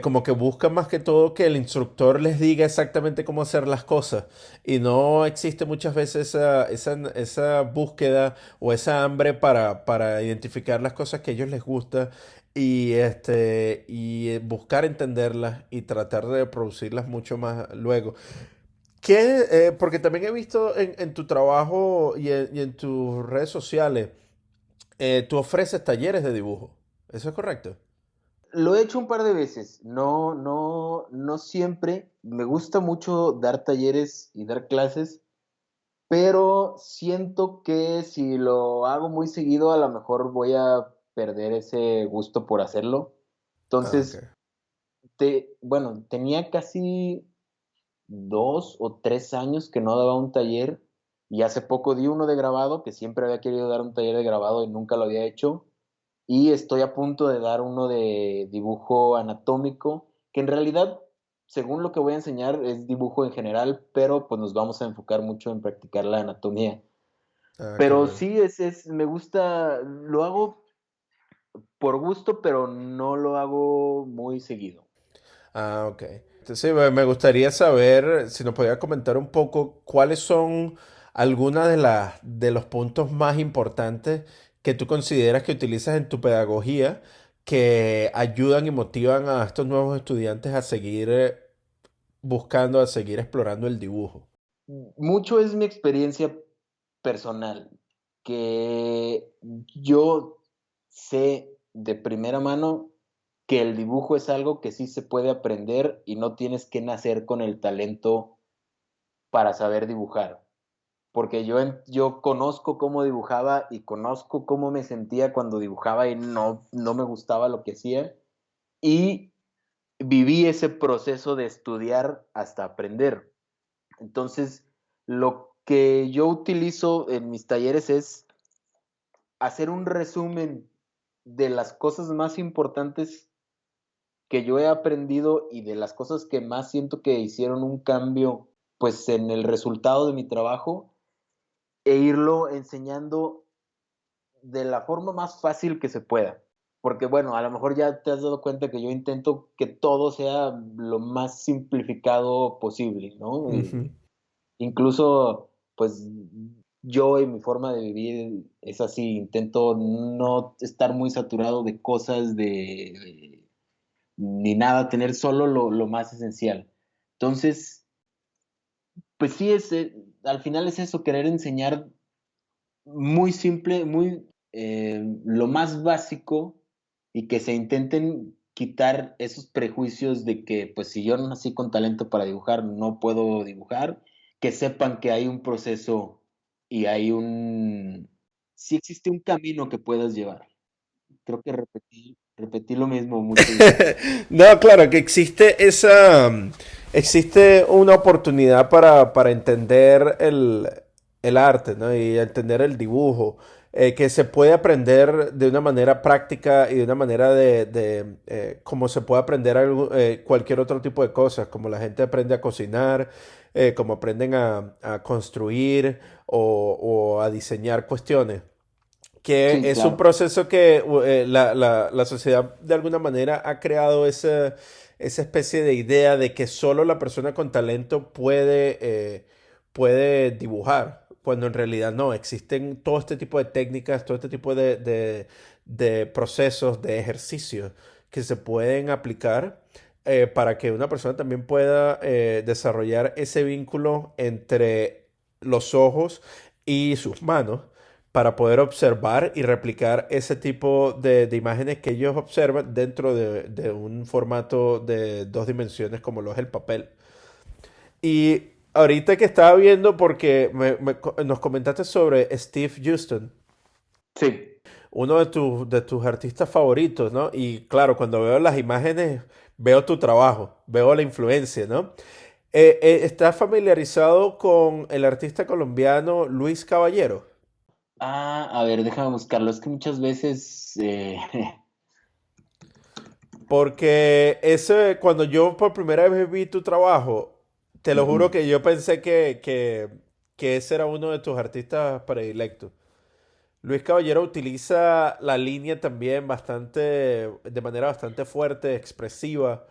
Como que buscan más que todo que el instructor les diga exactamente cómo hacer las cosas y no existe muchas veces esa búsqueda o esa hambre para identificar las cosas que a ellos les gusta y buscar entenderlas y tratar de reproducirlas mucho más luego. Porque también he visto en tu trabajo y en tus redes sociales, tú ofreces talleres de dibujo. ¿Eso es correcto? Lo he hecho un par de veces, no siempre. Me gusta mucho dar talleres y dar clases, pero siento que si lo hago muy seguido, a lo mejor voy a perder ese gusto por hacerlo. Ah, ok. Entonces, bueno, tenía casi 2 o 3 años que no daba un taller y hace poco di uno de grabado, que siempre había querido dar un taller de grabado y nunca lo había hecho. Y estoy a punto de dar uno de dibujo anatómico, que en realidad, según lo que voy a enseñar, es dibujo en general, pero pues nos vamos a enfocar mucho en practicar la anatomía. Ah, qué Pero bien. sí, me gusta, lo hago por gusto, pero no lo hago muy seguido. Ah, ok. Entonces, me gustaría saber si nos podía comentar un poco cuáles son algunas de los puntos más importantes que tú consideras que utilizas en tu pedagogía que ayudan y motivan a estos nuevos estudiantes a seguir buscando, a seguir explorando el dibujo. Mucho es mi experiencia personal, que yo sé de primera mano que el dibujo es algo que sí se puede aprender y no tienes que nacer con el talento para saber dibujar. Porque yo conozco cómo dibujaba y conozco cómo me sentía cuando dibujaba y no me gustaba lo que hacía. Y viví ese proceso de estudiar hasta aprender. Entonces, lo que yo utilizo en mis talleres es hacer un resumen de las cosas más importantes que yo he aprendido y de las cosas que más siento que hicieron un cambio pues en el resultado de mi trabajo e irlo enseñando de la forma más fácil que se pueda. Porque bueno, a lo mejor ya te has dado cuenta que yo intento que todo sea lo más simplificado posible, ¿no? Ujú. Incluso, pues yo y mi forma de vivir es así, intento no estar muy saturado de cosas, ni nada, tener solo lo más esencial. Entonces, pues sí, al final es eso, querer enseñar muy simple, lo más básico y que se intenten quitar esos prejuicios de que, pues si yo no nací con talento para dibujar, no puedo dibujar, que sepan que hay un proceso y sí existe un camino que puedas llevar. Creo que repetí lo mismo muchas veces. No, claro, que existe una oportunidad para entender el arte, ¿no? Y entender el dibujo, que se puede aprender de una manera práctica y de una manera como se puede aprender cualquier otro tipo de cosas, como la gente aprende a cocinar, como aprenden a construir o a diseñar cuestiones que Sí, es un claro. proceso que la sociedad de alguna manera ha creado esa especie de idea de que solo la persona con talento puede dibujar, cuando en realidad no, existen todo este tipo de técnicas, todo este tipo de procesos, de ejercicios que se pueden aplicar para que una persona también pueda desarrollar ese vínculo entre los ojos y sus manos para poder observar y replicar ese tipo de imágenes que ellos observan dentro de un formato de 2 dimensiones como lo es el papel. Y ahorita que estaba viendo, porque nos comentaste sobre Steve Houston, Sí. uno de tus artistas favoritos, ¿no? Y claro, cuando veo las imágenes, veo tu trabajo, veo la influencia, ¿no? ¿Estás familiarizado con el artista colombiano Luis Caballero? A ver, déjame buscarlo. Es que muchas veces Porque cuando yo por primera vez vi tu trabajo, Te lo juro Ujú. que yo pensé que ese era uno de tus artistas predilectos. Luis Caballero utiliza la línea también bastante, de manera bastante fuerte, expresiva,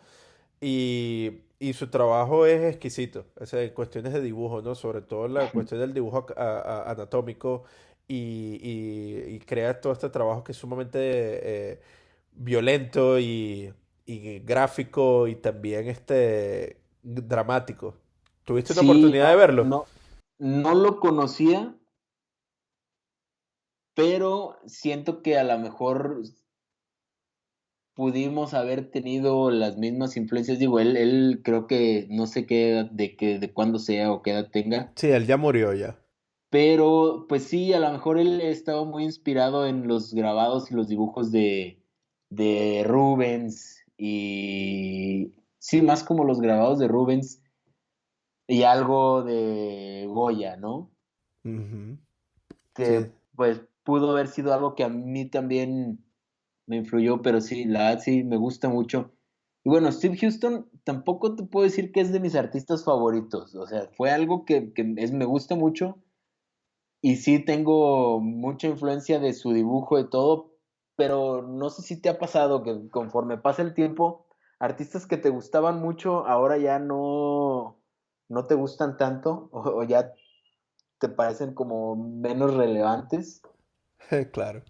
y su trabajo es exquisito, o sea, en cuestiones de dibujo, ¿no? Sobre todo en la cuestión del dibujo anatómico y crea todo este trabajo que es sumamente violento y gráfico y también dramático. ¿Tuviste una Sí, oportunidad de no, verlo? no lo conocía, pero siento que a lo mejor pudimos haber tenido las mismas influencias. Digo, él creo que no sé qué edad, de cuándo sea o qué edad tenga, Sí, él ya murió ya. pero pues sí, a lo mejor él estaba muy inspirado en los grabados y los dibujos de Rubens y sí, más como los grabados de Rubens y algo de Goya, ¿no? Ujú. Que Sí. pues pudo haber sido algo que a mí también me influyó, pero sí, la verdad sí me gusta mucho. Y bueno, Steve Houston tampoco te puedo decir que es de mis artistas favoritos, o sea, fue algo me gusta mucho y sí tengo mucha influencia de su dibujo y todo, pero no sé si te ha pasado que conforme pasa el tiempo, artistas que te gustaban mucho ahora ya no te gustan tanto o ya te parecen como menos relevantes. Claro.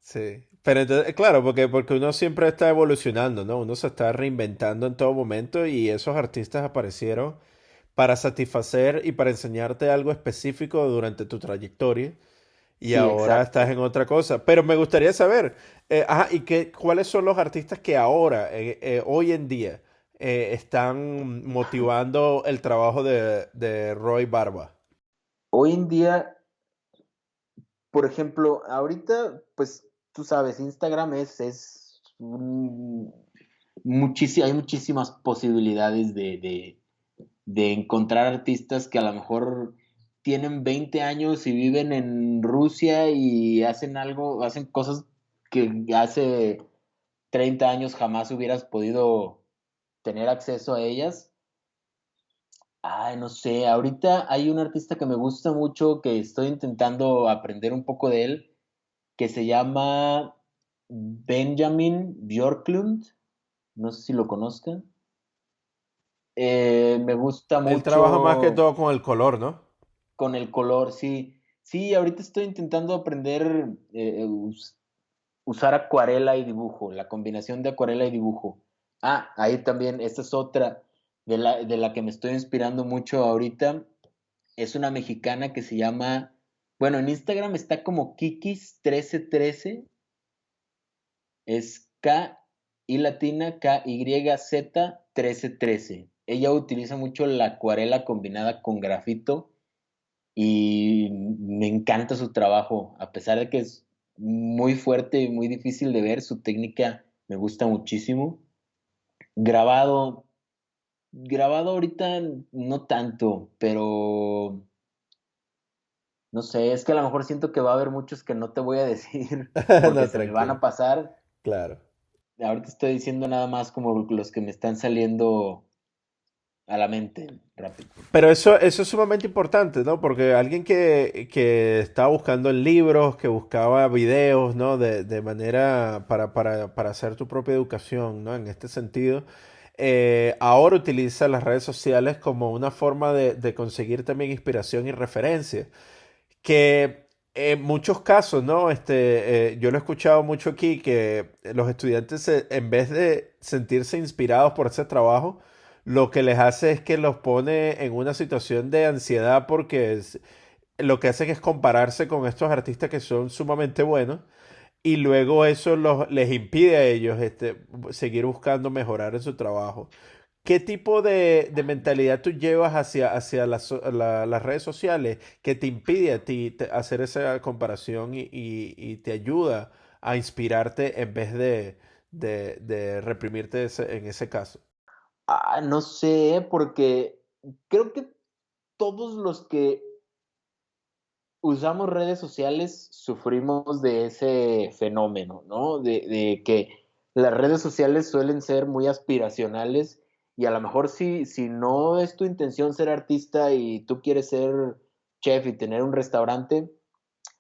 Sí, pero entonces, claro, porque uno siempre está evolucionando, ¿no? Uno se está reinventando en todo momento y esos artistas aparecieron para satisfacer y para enseñarte algo específico durante tu trayectoria y Sí, ahora estás exacto. en otra cosa. Pero me gustaría saber, cuáles son los artistas que ahora, hoy en día, están motivando el trabajo de Roy Barba. Hoy en día, por ejemplo, ahorita, pues tú sabes, Instagram hay muchísimas posibilidades de encontrar artistas que a lo mejor tienen 20 años y viven en Rusia y hacen cosas que hace 30 años jamás hubieras podido tener acceso a ellas. Ay, no sé, ahorita hay un artista que me gusta mucho, que estoy intentando aprender un poco de él, que se llama Benjamin Björklund, no sé si lo conozcan. Me gusta Él trabaja más que mucho todo con el color, ¿no? con el color, sí. Sí, ahorita estoy intentando aprender usar acuarela y dibujo, la combinación de acuarela y dibujo. Ah, ahí también, esta es otra de la que me estoy inspirando mucho ahorita. Es una mexicana que se llama, bueno, en Instagram está como Kikis1313, es K y latina KYZ 1313. Ella utiliza mucho la acuarela combinada con grafito y me encanta su trabajo, a pesar de que es muy fuerte y muy difícil de ver, su técnica me gusta muchísimo. Grabado, grabado ahorita no tanto, pero no sé, es que a lo mejor siento que va a haber muchos que no te voy a decir porque No, se me van tranquilo. a pasar. Claro. Ahorita estoy diciendo nada más como los que me están saliendo a la mente rápido. Pero eso es sumamente importante, ¿no? Porque alguien que estaba buscando en libros, que buscaba videos, ¿no? De manera para hacer tu propia educación, ¿no? En este sentido, ahora utiliza las redes sociales como una forma de conseguir también inspiración y referencia. Que en muchos casos, ¿no? Yo lo he escuchado mucho aquí, que los estudiantes, en vez de sentirse inspirados por ese trabajo, lo que les hace es que los pone en una situación de ansiedad porque lo que hacen es compararse con estos artistas que son sumamente buenos y luego eso les impide a ellos seguir buscando mejorar en su trabajo. ¿Qué tipo de mentalidad tú llevas hacia las redes sociales que te impide a ti hacer esa comparación y te ayuda a inspirarte en vez de reprimirte en ese caso? Ah, no sé, porque creo que todos los que usamos redes sociales sufrimos de ese fenómeno, ¿no? De que las redes sociales suelen ser muy aspiracionales Y a lo mejor si no es tu intención ser artista y tú quieres ser chef y tener un restaurante,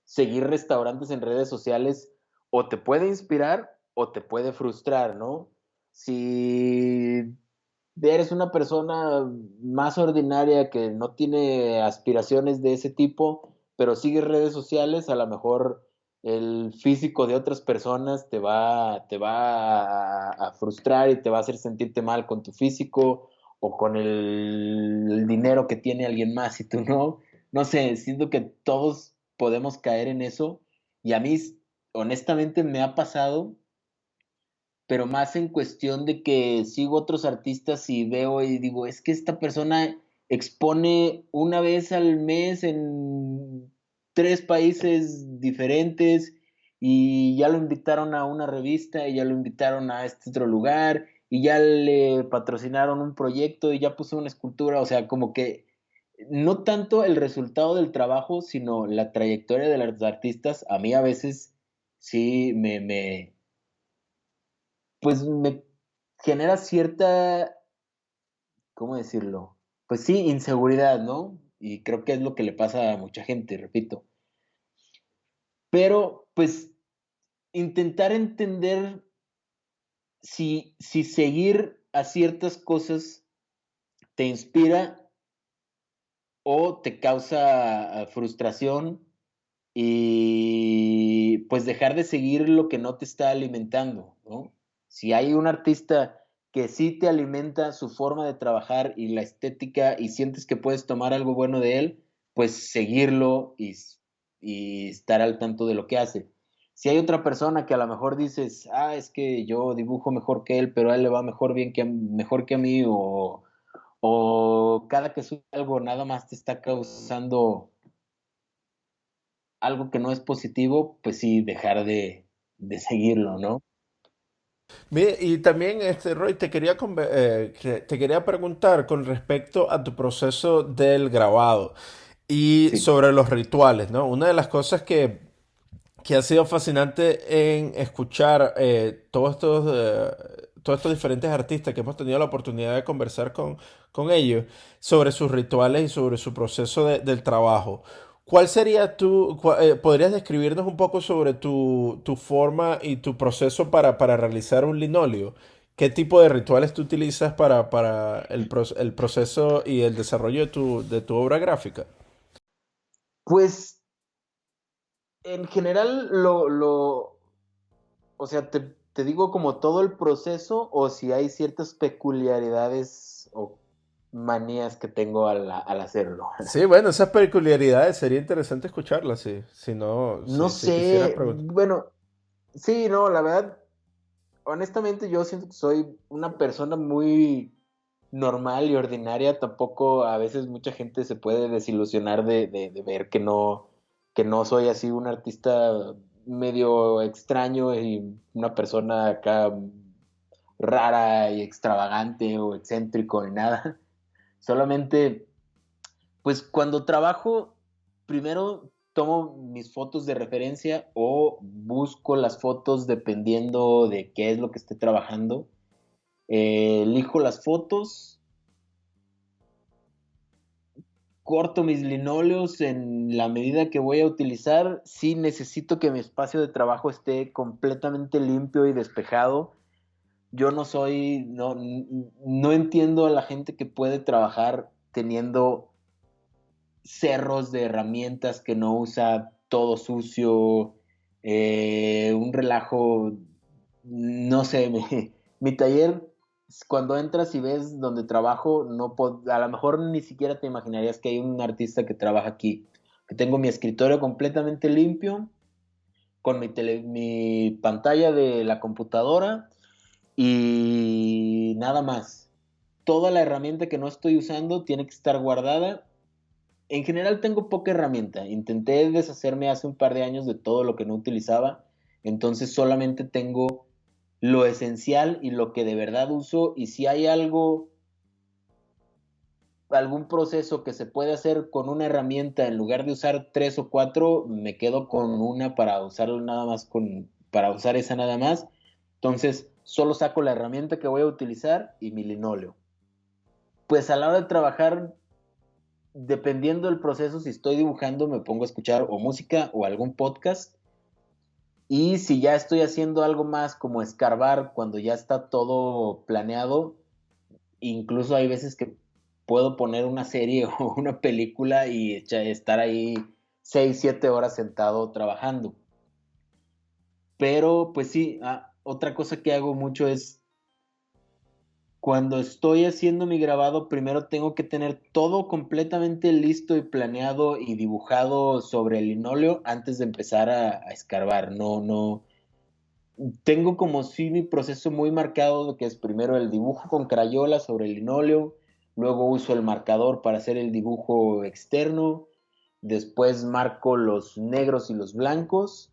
seguir restaurantes en redes sociales o te puede inspirar o te puede frustrar, ¿no? Si eres una persona más ordinaria que no tiene aspiraciones de ese tipo, pero sigues redes sociales, a lo mejor el físico de otras personas te va a frustrar y te va a hacer sentirte mal con tu físico o con el dinero que tiene alguien más y tú no. No sé, siento que todos podemos caer en eso y a mí honestamente me ha pasado, pero más en cuestión de que sigo otros artistas y veo y digo, es que esta persona expone una vez al mes en 3 países diferentes y ya lo invitaron a una revista y ya lo invitaron a este otro lugar y ya le patrocinaron un proyecto y ya puso una escultura, o sea, como que no tanto el resultado del trabajo, sino la trayectoria de los artistas, a mí a veces sí pues me genera cierta, ¿cómo decirlo? Pues sí, inseguridad, ¿no? Y creo que es lo que le pasa a mucha gente, repito. Pero, pues, intentar entender si seguir a ciertas cosas te inspira o te causa frustración y pues dejar de seguir lo que no te está alimentando, ¿no? Si hay un artista que sí te alimenta su forma de trabajar y la estética y sientes que puedes tomar algo bueno de él, pues seguirlo y estar al tanto de lo que hace. Si hay otra persona que a lo mejor dices, ah, es que yo dibujo mejor que él, pero a él le va mejor que a mí, o cada que sube algo nada más te está causando algo que no es positivo, pues sí, dejar de seguirlo, ¿no? Mire, y también, Roy, te quería preguntar con respecto a tu proceso del grabado y Sí. sobre los rituales, ¿no? Una de las cosas que ha sido fascinante en escuchar todos estos diferentes artistas que hemos tenido la oportunidad de conversar con ellos sobre sus rituales y sobre su proceso del trabajo. ¿Cuál sería podrías describirnos un poco sobre tu forma y tu proceso para realizar un linóleo? ¿Qué tipo de rituales tú utilizas para el proceso y el desarrollo de tu obra gráfica? Pues en general o sea, te digo como todo el proceso o si hay ciertas peculiaridades o manías que tengo al hacerlo. Sí, bueno, esas peculiaridades sería interesante escucharlas, sí. Si no, No si quisieras sé, preguntar. bueno, sí, no, la verdad, honestamente yo siento que soy una persona muy normal y ordinaria, tampoco a veces mucha gente se puede desilusionar de ver que no soy así un artista medio extraño y una persona acá rara y extravagante o excéntrico ni nada. Solamente, pues cuando trabajo, primero tomo mis fotos de referencia o busco las fotos dependiendo de qué es lo que esté trabajando. Elijo las fotos, corto mis linóleos en la medida que voy a utilizar. Sí necesito que mi espacio de trabajo esté completamente limpio y despejado. Yo no soy, no entiendo a la gente que puede trabajar teniendo cerros de herramientas que no usa, todo sucio, un relajo, no sé, mi taller, cuando entras y ves donde trabajo, a lo mejor ni siquiera te imaginarías que hay un artista que trabaja aquí, que tengo mi escritorio completamente limpio, con mi pantalla de la computadora y nada más. Toda la herramienta que no estoy usando tiene que estar guardada. En general tengo poca herramienta. Intenté deshacerme hace un par de años de todo lo que no utilizaba. Entonces solamente tengo lo esencial y lo que de verdad uso. Y si hay algún proceso que se puede hacer con una herramienta en lugar de usar 3 o 4, me quedo con una para usarlo nada más para usar esa nada más. Entonces solo saco la herramienta que voy a utilizar y mi linóleo. pues a la hora de trabajar, dependiendo del proceso, si estoy dibujando, me pongo a escuchar o música o algún podcast. Y si ya estoy haciendo algo más como escarbar, cuando ya está todo planeado, incluso hay veces que puedo poner una serie o una película y estar ahí 6, 7 horas sentado trabajando. Pero pues sí, otra cosa que hago mucho es cuando estoy haciendo mi grabado, primero tengo que tener todo completamente listo y planeado y dibujado sobre el linóleo antes de empezar a escarbar. No. Tengo como sí mi proceso muy marcado, que es primero el dibujo con crayola sobre el linóleo, luego uso el marcador para hacer el dibujo externo, después marco los negros y los blancos,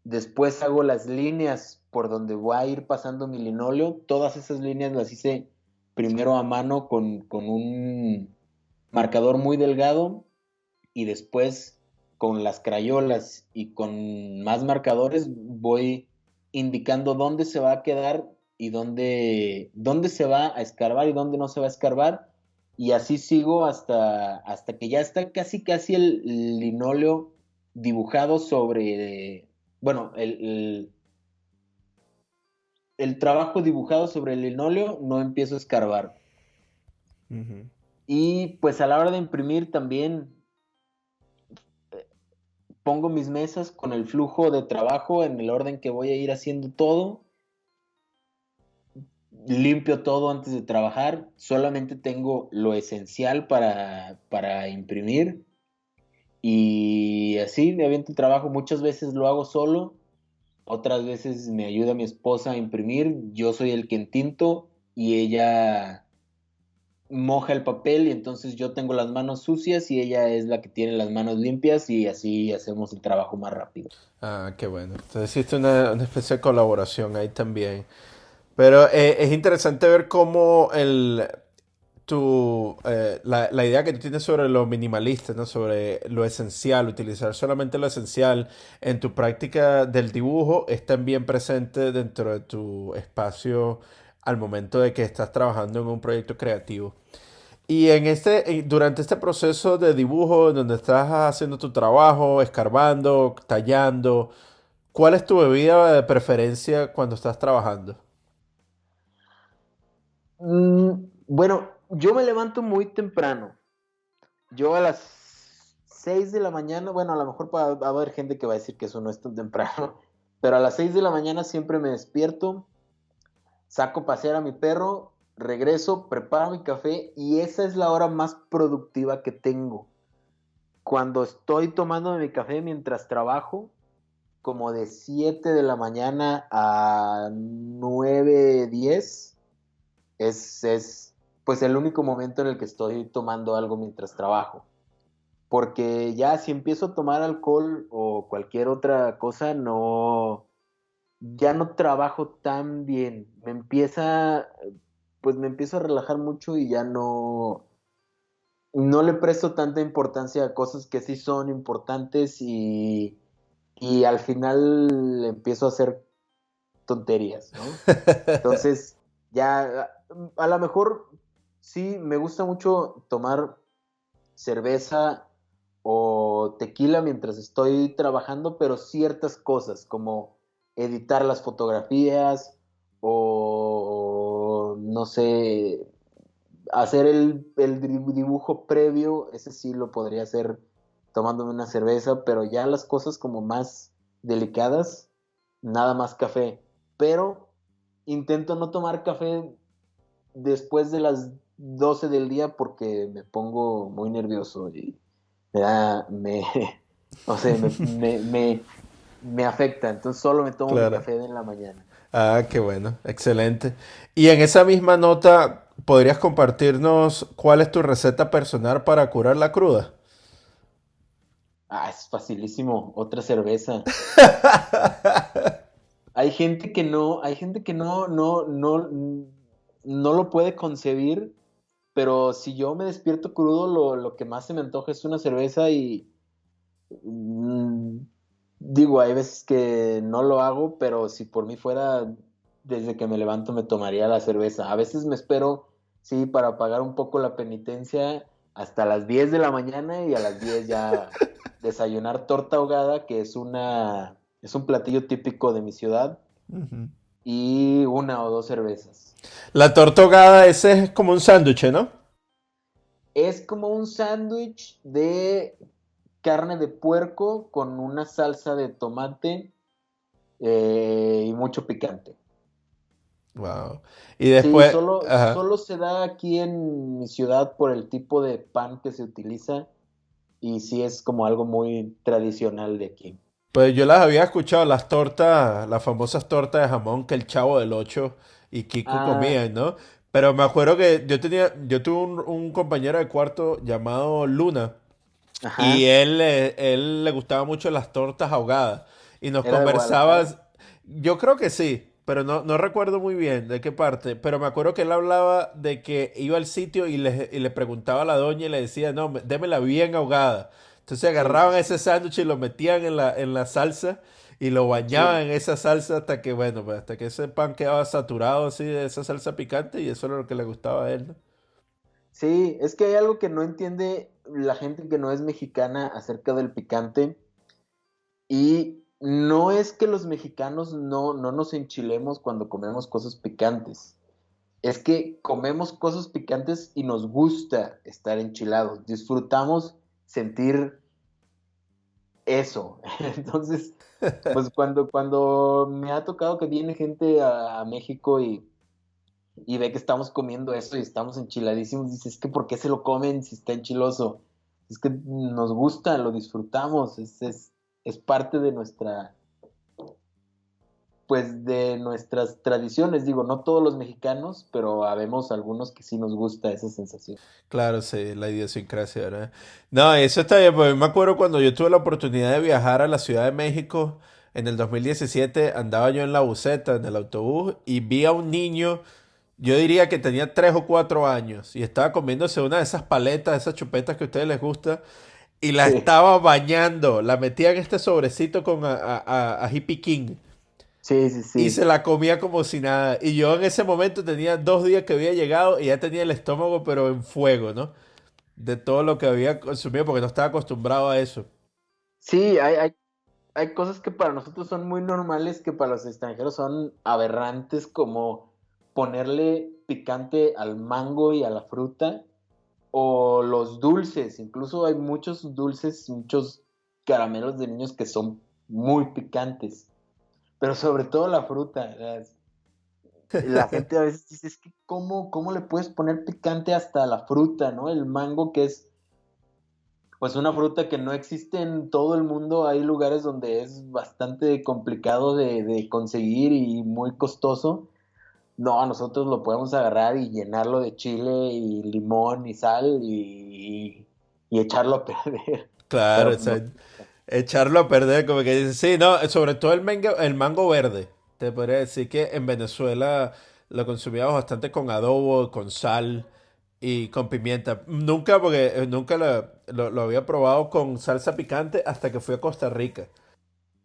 después hago las líneas por donde voy a ir pasando mi linóleo. Todas esas líneas las hice primero a mano con un marcador muy delgado y después con las crayolas y con más marcadores voy indicando dónde se va a quedar y dónde se va a escarbar y dónde no se va a escarbar. Y así sigo hasta que ya está casi el linóleo dibujado sobre, bueno, el trabajo dibujado sobre el linóleo, no empiezo a escarbar. Ujú. Y pues a la hora de imprimir también pongo mis mesas con el flujo de trabajo en el orden que voy a ir haciendo todo, limpio todo antes de trabajar, solamente tengo lo esencial para imprimir y así me aviento el trabajo. Muchas veces lo hago solo, otras veces me ayuda mi esposa a imprimir, yo soy el que entinto y ella moja el papel y entonces yo tengo las manos sucias y ella es la que tiene las manos limpias y así hacemos el trabajo más rápido. Ah, qué bueno. Entonces existe una especie de colaboración ahí también. Pero es interesante ver cómo la idea que tú tienes sobre lo minimalista, ¿no? Sobre lo esencial, utilizar solamente lo esencial en tu práctica del dibujo es también presente dentro de tu espacio al momento de que estás trabajando en un proyecto creativo. Y durante este proceso de dibujo, en donde estás haciendo tu trabajo, escarbando, tallando, ¿cuál es tu bebida de preferencia cuando estás trabajando? Bueno, yo me levanto muy temprano. Yo a las 6 de la mañana, bueno, a lo mejor va a haber gente que va a decir que eso no es tan temprano, pero a las 6 de la mañana siempre me despierto, saco a pasear a mi perro, regreso, preparo mi café y esa es la hora más productiva que tengo. Cuando estoy tomando mi café mientras trabajo, como de 7 de la mañana a 9 10 es pues el único momento en el que estoy tomando algo mientras trabajo. Porque ya si empiezo a tomar alcohol o cualquier otra cosa, ya no trabajo tan bien. Pues me empiezo a relajar mucho y ya no le presto tanta importancia a cosas que sí son importantes y al final empiezo a hacer tonterías, ¿no? Entonces, ya a lo mejor sí me gusta mucho tomar cerveza o tequila mientras estoy trabajando, pero ciertas cosas como editar las fotografías o no sé, hacer el dibujo previo, ese sí lo podría hacer tomándome una cerveza, pero ya las cosas como más delicadas, nada más café. Pero intento no tomar café después de las 12 del día porque me pongo muy nervioso y me da, me, no sé, me afecta. Entonces solo me tomo mi Claro. café en la mañana. Ah, qué bueno, excelente. Y en esa misma nota, ¿podrías compartirnos cuál es tu receta personal para curar la cruda? Es facilísimo. Otra cerveza. Hay gente que no lo puede concebir, pero si yo me despierto crudo, lo que más se me antoja es una cerveza y mm, digo, hay veces que no lo hago, pero si por mí fuera, desde que me levanto me tomaría la cerveza. A veces me espero Sí, para pagar un poco la penitencia hasta las 10 de la mañana y a las 10 ya desayunar torta ahogada, que es es un platillo típico de mi ciudad, Ujú. y una o dos cervezas. La torta ahogada, ese es como un sándwich, ¿no? Es como un sándwich de carne de puerco con una salsa de tomate y mucho picante. Wow. Y Sí, después, ajá. solo se da aquí en mi ciudad por el tipo de pan que se utiliza y sí es como algo muy tradicional de aquí. Pues yo las había escuchado, las tortas, las famosas tortas de jamón que el Chavo del Ocho y Kiko Ah, comían, ¿no? Pero me acuerdo que yo tuve un compañero de cuarto llamado Luna y ajá. él le gustaba mucho las tortas ahogadas y nos ¿Era de conversaba, Guadalajara? yo creo que sí, pero no recuerdo muy bien de qué parte, pero me acuerdo que él hablaba de que iba al sitio y le preguntaba a la doña y le decía, no, démela bien ahogada. Entonces Sí, sí, agarraban ese sí. sándwich y lo metían en la salsa y lo bañaban Sí. en esa salsa hasta que, bueno, pues hasta que ese pan quedaba saturado así de esa salsa picante y eso era lo que le gustaba a él, ¿no? Sí, es que hay algo que no entiende la gente que no es mexicana acerca del picante. Y no es que los mexicanos no nos enchilemos cuando comemos cosas picantes. Es que comemos cosas picantes y nos gusta estar enchilados. Disfrutamos sentir eso. Entonces, pues cuando me ha tocado que viene gente a México y ve que estamos comiendo eso y estamos enchiladísimos, dice, es que ¿por qué se lo comen si está enchiloso? Es que nos gusta, lo disfrutamos, es parte de pues de nuestras tradiciones, digo, no todos los mexicanos, pero habemos algunos que sí nos gusta esa sensación. Claro, sí, la idiosincrasia, ¿verdad? No, eso está bien, porque me acuerdo cuando yo tuve la oportunidad de viajar a la Ciudad de México en el 2017, andaba yo en la buseta, en el autobús, y vi a un niño, yo diría que tenía 3 o 4 años, y estaba comiéndose una de esas paletas, esas chupetas que a ustedes les gusta, y la Sí, estaba bañando, la metía en este sobrecito con ají piquín. sí, sí, Y sí. se la comía como si nada. Y yo en ese momento tenía 2 días que había llegado y ya tenía el estómago pero en fuego, ¿no? De todo lo que había consumido porque no estaba acostumbrado a eso. Sí, hay cosas que para nosotros son muy normales que para los extranjeros son aberrantes, como ponerle picante al mango y a la fruta, o los dulces, incluso hay muchos dulces, muchos caramelos de niños que son muy picantes, pero sobre todo la fruta. La gente a veces dice, es que ¿cómo le puedes poner picante hasta la fruta, ¿no? El mango, que es pues una fruta que no existe en todo el mundo, hay lugares donde es bastante complicado de conseguir y muy costoso. No, nosotros lo podemos agarrar y llenarlo de chile y limón y sal y echarlo a perder. Claro, Pero o pues no. sea, echarlo a perder, como que dice, sí, no, sobre todo el mango verde. Te podría decir que en Venezuela lo consumíamos bastante con adobo, con sal y con pimienta. Nunca, porque nunca lo había probado con salsa picante hasta que fui a Costa Rica.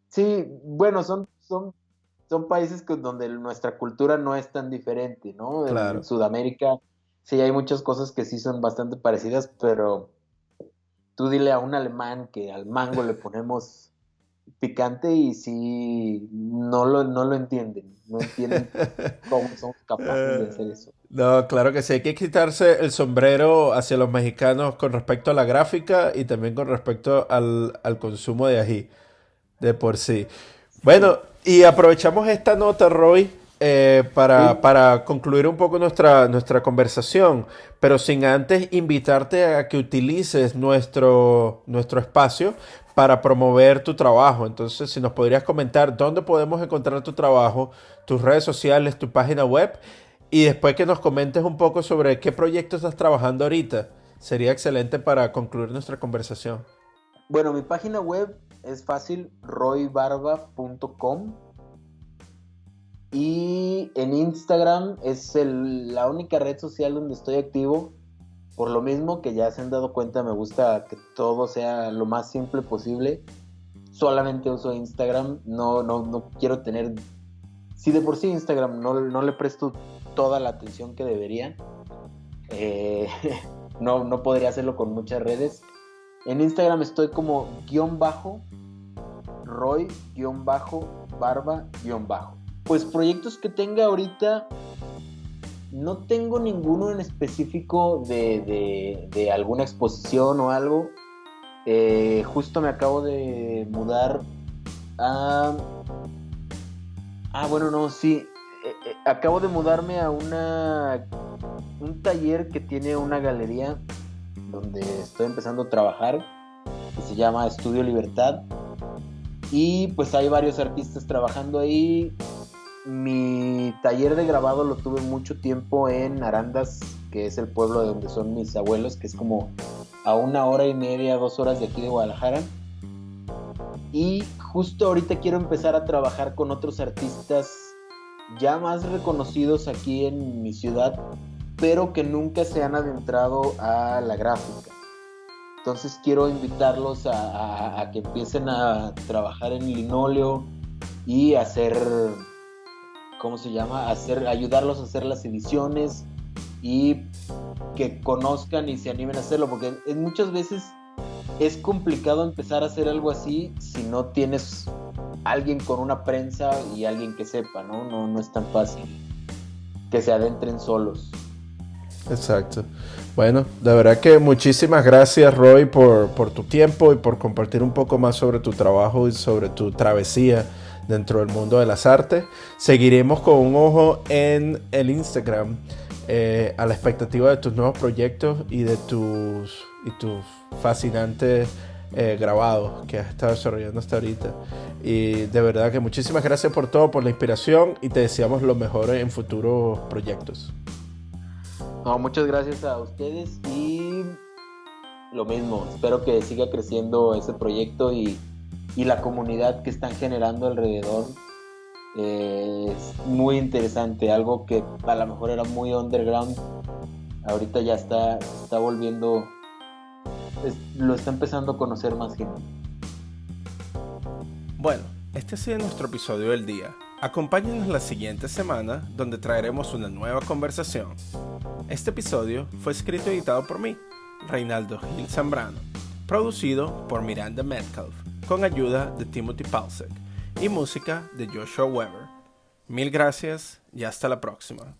Sí, bueno, son países donde nuestra cultura no es tan diferente, ¿no? En Claro. Sudamérica sí hay muchas cosas que sí son bastante parecidas, pero tú dile a un alemán que al mango le ponemos picante y sí, no lo entienden, no entienden cómo somos capaces de hacer eso. No, claro que sí, hay que quitarse el sombrero hacia los mexicanos con respecto a la gráfica y también con respecto al consumo de ají, de por sí. Bueno, Sí, y aprovechamos esta nota, Roy, sí, para concluir un poco nuestra conversación, pero sin antes invitarte a que utilices nuestro espacio para promover tu trabajo. Entonces, si nos podrías comentar dónde podemos encontrar tu trabajo, tus redes sociales, tu página web, y después que nos comentes un poco sobre qué proyecto estás trabajando ahorita, sería excelente para concluir nuestra conversación. bueno, mi página web es fácil, roybarba.com. Y en Instagram es la única red social donde estoy activo. Por lo mismo que ya se han dado cuenta, me gusta que todo sea lo más simple posible. Solamente uso Instagram, no quiero tener... Si de por sí Instagram no le presto toda la atención que debería, Eh, no podría hacerlo con muchas redes. En Instagram estoy como Roy-Barba-. Pues proyectos que tenga ahorita, no tengo ninguno en específico de alguna exposición o algo. Justo me acabo de mudar a... bueno, no, sí. Acabo de mudarme a un taller que tiene una galería donde estoy empezando a trabajar, que se llama Estudio Libertad. Y pues hay varios artistas trabajando ahí. Mi taller de grabado lo tuve mucho tiempo en Arandas, que es el pueblo de donde son mis abuelos, que es como a 1 hora y media, 2 horas de aquí de Guadalajara. Y justo ahorita quiero empezar a trabajar con otros artistas ya más reconocidos aquí en mi ciudad, pero que nunca se han adentrado a la gráfica. Entonces quiero invitarlos a que empiecen a trabajar en linóleo y hacer, ¿cómo se llama? Ayudarlos a hacer las ediciones y que conozcan y se animen a hacerlo, porque muchas veces es complicado empezar a hacer algo así si no tienes alguien con una prensa y alguien que sepa, ¿no? No es tan fácil que se adentren solos. Exacto. Bueno, de verdad que muchísimas gracias, Roy, por tu tiempo y por compartir un poco más sobre tu trabajo y sobre tu travesía dentro del mundo de las artes. Seguiremos con un ojo en el Instagram a la expectativa de tus nuevos proyectos y de tus fascinantes grabados que has estado desarrollando hasta ahorita. Y de verdad que muchísimas gracias por todo, por la inspiración, y te deseamos lo mejor en futuros proyectos. No, muchas gracias a ustedes y lo mismo, espero que siga creciendo ese proyecto y la comunidad que están generando alrededor. Es muy interesante, algo que a lo mejor era muy underground, ahorita ya está volviendo, lo está empezando a conocer más gente. Bueno, este ha sido nuestro episodio del día. Acompáñenos la siguiente semana, donde traeremos una nueva conversación. Este episodio fue escrito y editado por mí, Reinaldo Gil Zambrano, producido por Miranda Metcalf, con ayuda de Timothy Palsek, y música de Joshua Weber. Mil gracias y hasta la próxima.